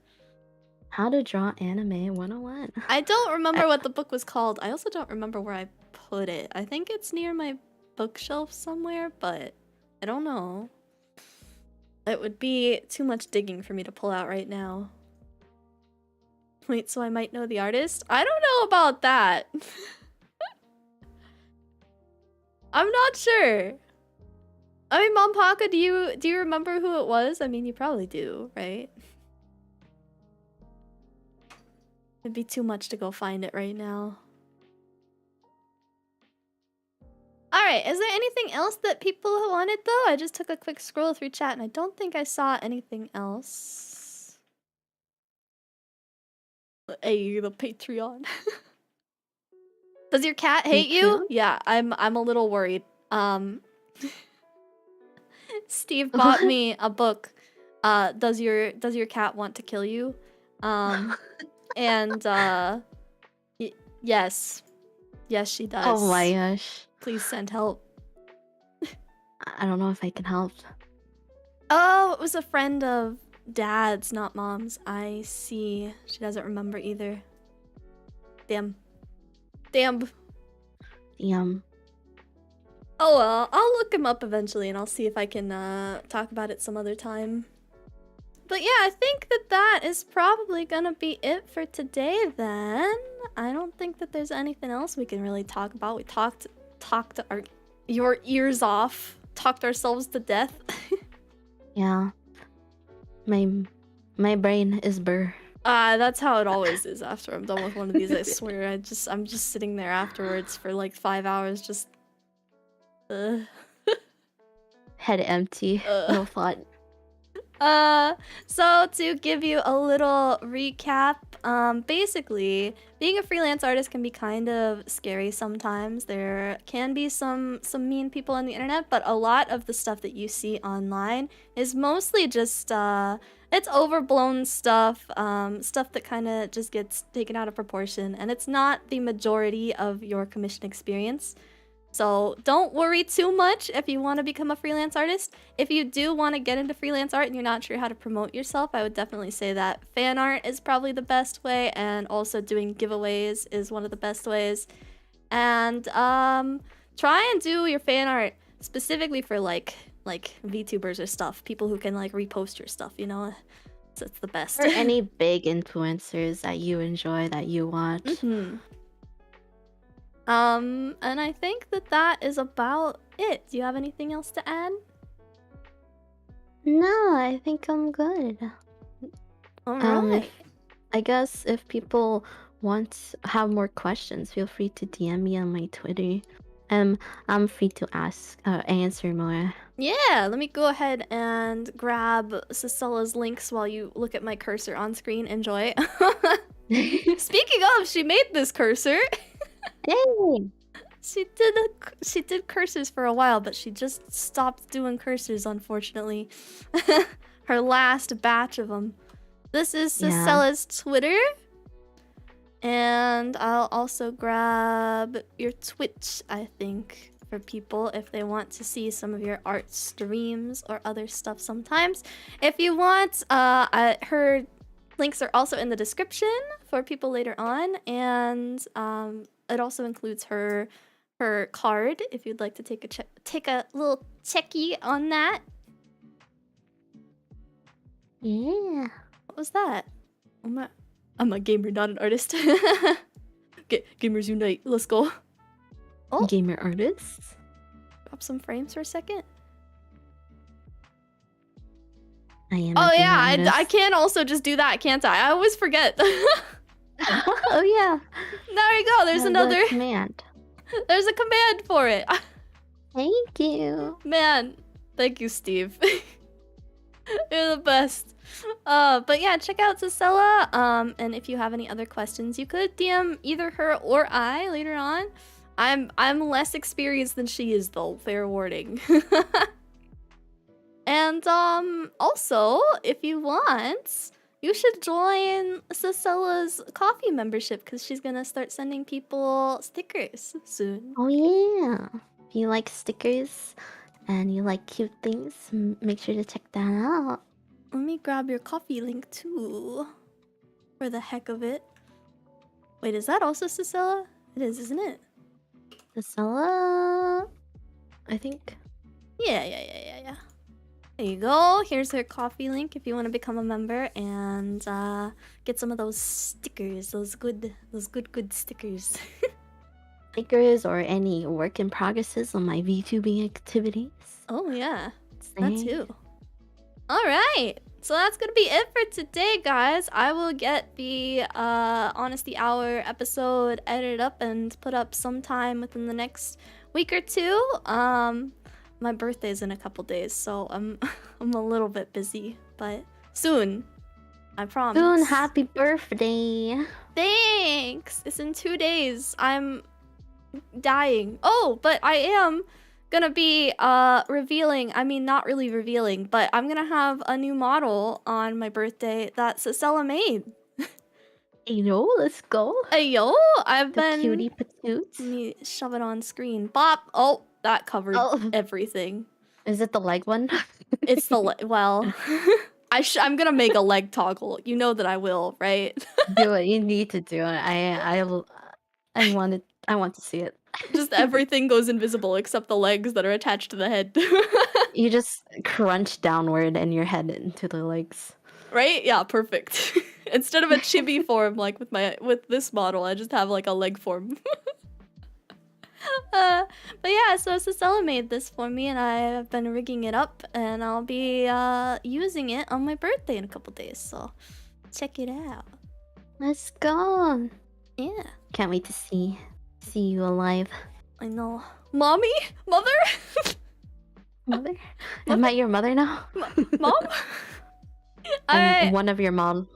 S2: How to Draw Anime 101.
S1: I don't remember what the book was called. I also don't remember where I put it. I think it's near my bookshelf somewhere, but I don't know. It would be too much digging for me to pull out right now. Wait, so I might know the artist? I don't know about that. I'm not sure. I mean, Mompaka, do you remember who it was? I mean, you probably do, right? It'd be too much to go find it right now. Alright, is there anything else that people wanted, though? I just took a quick scroll through chat, and I don't think I saw anything else. Hey, the Patreon. Does your cat hate you? Yeah, I'm a little worried. Steve bought me a book. Does your cat want to kill you? And yes, she does.
S2: Oh my gosh.
S1: Please send help.
S2: I don't know if I can help.
S1: Oh, it was a friend of Dad's, not Mom's. I see. She doesn't remember either. Damn. Damn. Oh well, I'll look him up eventually and I'll see if I can talk about it some other time. But yeah, I think that is probably gonna be it for today then. I don't think that there's anything else we can really talk about. We talked your ears off, talked ourselves to death.
S2: Yeah. My brain is burr.
S1: That's how it always is after I'm done with one of these, I swear. I'm just sitting there afterwards for like 5 hours just
S2: Head empty. No thought.
S1: So to give you a little recap, basically, being a freelance artist can be kind of scary sometimes. There can be some mean people on the internet, but a lot of the stuff that you see online is mostly just it's overblown stuff, stuff that kind of just gets taken out of proportion, and it's not the majority of your commission experience. So don't worry too much if you want to become a freelance artist. If you do want to get into freelance art and you're not sure how to promote yourself, I would definitely say that fan art is probably the best way, and also doing giveaways is one of the best ways. And try and do your fan art specifically for like VTubers or stuff, people who can like repost your stuff, you know? So it's the best.
S2: Or any big influencers that you enjoy, that you watch.
S1: Mm-hmm. And I think that is about it. Do you have anything else to add?
S2: No, I think I'm good.
S1: Alright.
S2: I guess if people have more questions, feel free to DM me on my Twitter. I'm free to answer more.
S1: Yeah, let me go ahead and grab Cecilla's links while you look at my cursor on screen. Enjoy. Speaking of, she made this cursor.
S2: Hey!
S1: She did cursors for a while, but she just stopped doing cursors, unfortunately. Her last batch of them. This is Cecilla's Twitter. And I'll also grab your Twitch, I think, for people if they want to see some of your art streams or other stuff sometimes. If you want, her links are also in the description for people later on, and it also includes her card if you'd like to take a little checkie on that.
S2: Yeah.
S1: What was that? I'm a gamer, not an artist. Gamers unite. Let's go. Oh,
S2: Gamer artists.
S1: drop some frames for a second.
S2: I am.
S1: Oh yeah, I can also just do that, can't I? I always forget.
S2: Oh yeah.
S1: There you go. There's another
S2: command.
S1: There's a command for it.
S2: Thank you.
S1: Man, thank you, Steve. You're the best. But yeah, check out Cecilla. And if you have any other questions, you could DM either her or I later on. I'm less experienced than she is, though. Fair warning. And also, if you want, you should join Cecilla's coffee membership because she's gonna start sending people stickers soon.
S2: Oh yeah. If you like stickers and you like cute things, make sure to check that out.
S1: Let me grab your coffee link too, for the heck of it. Wait, is that also Cecilla? It is, isn't it?
S2: Cecilla, I think.
S1: Yeah. There you go. Here's her coffee link if you want to become a member and get some of those stickers, those good stickers.
S2: Stickers or any work in progresses on my VTubing activities.
S1: Oh yeah, that too. All right, so that's gonna be it for today, guys. I will get the Honesty Hour episode edited up and put up sometime within the next week or two. My birthday's in a couple days, so I'm a little bit busy, but soon, I promise.
S2: Soon, happy birthday.
S1: Thanks. It's in 2 days. I'm dying. Oh, but I am gonna be revealing, I mean not really revealing, but I'm gonna have a new model on my birthday that Cecilla made.
S2: Yo, let's go.
S1: Hey, yo, I've
S2: The
S1: been...
S2: cutie patoots.
S1: Let me shove it on screen. Bop! Oh, that covered
S2: Oh,
S1: everything.
S2: is it the leg one?
S1: It's the... well... I'm gonna make a leg toggle. You know that I will, right?
S2: Do it. You need to do it. I want to see it.
S1: Just everything goes invisible except the legs that are attached to the head.
S2: You just crunch downward and your head into the legs.
S1: Right? Yeah, perfect. Instead of a chibi form like with this model, I just have like a leg form. But yeah, so Cicella made this for me and I've been rigging it up and I'll be using it on my birthday in a couple days, so check it out.
S2: Let's go.
S1: Yeah.
S2: Can't wait to see you alive.
S1: I know. Mommy? Mother?
S2: Mother? Am I your mother now?
S1: Mom?
S2: I'm one of your moms.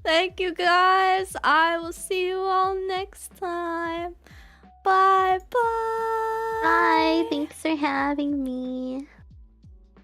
S1: Thank you guys. I will see you all next time. Bye bye.
S2: Bye. Thanks for having me.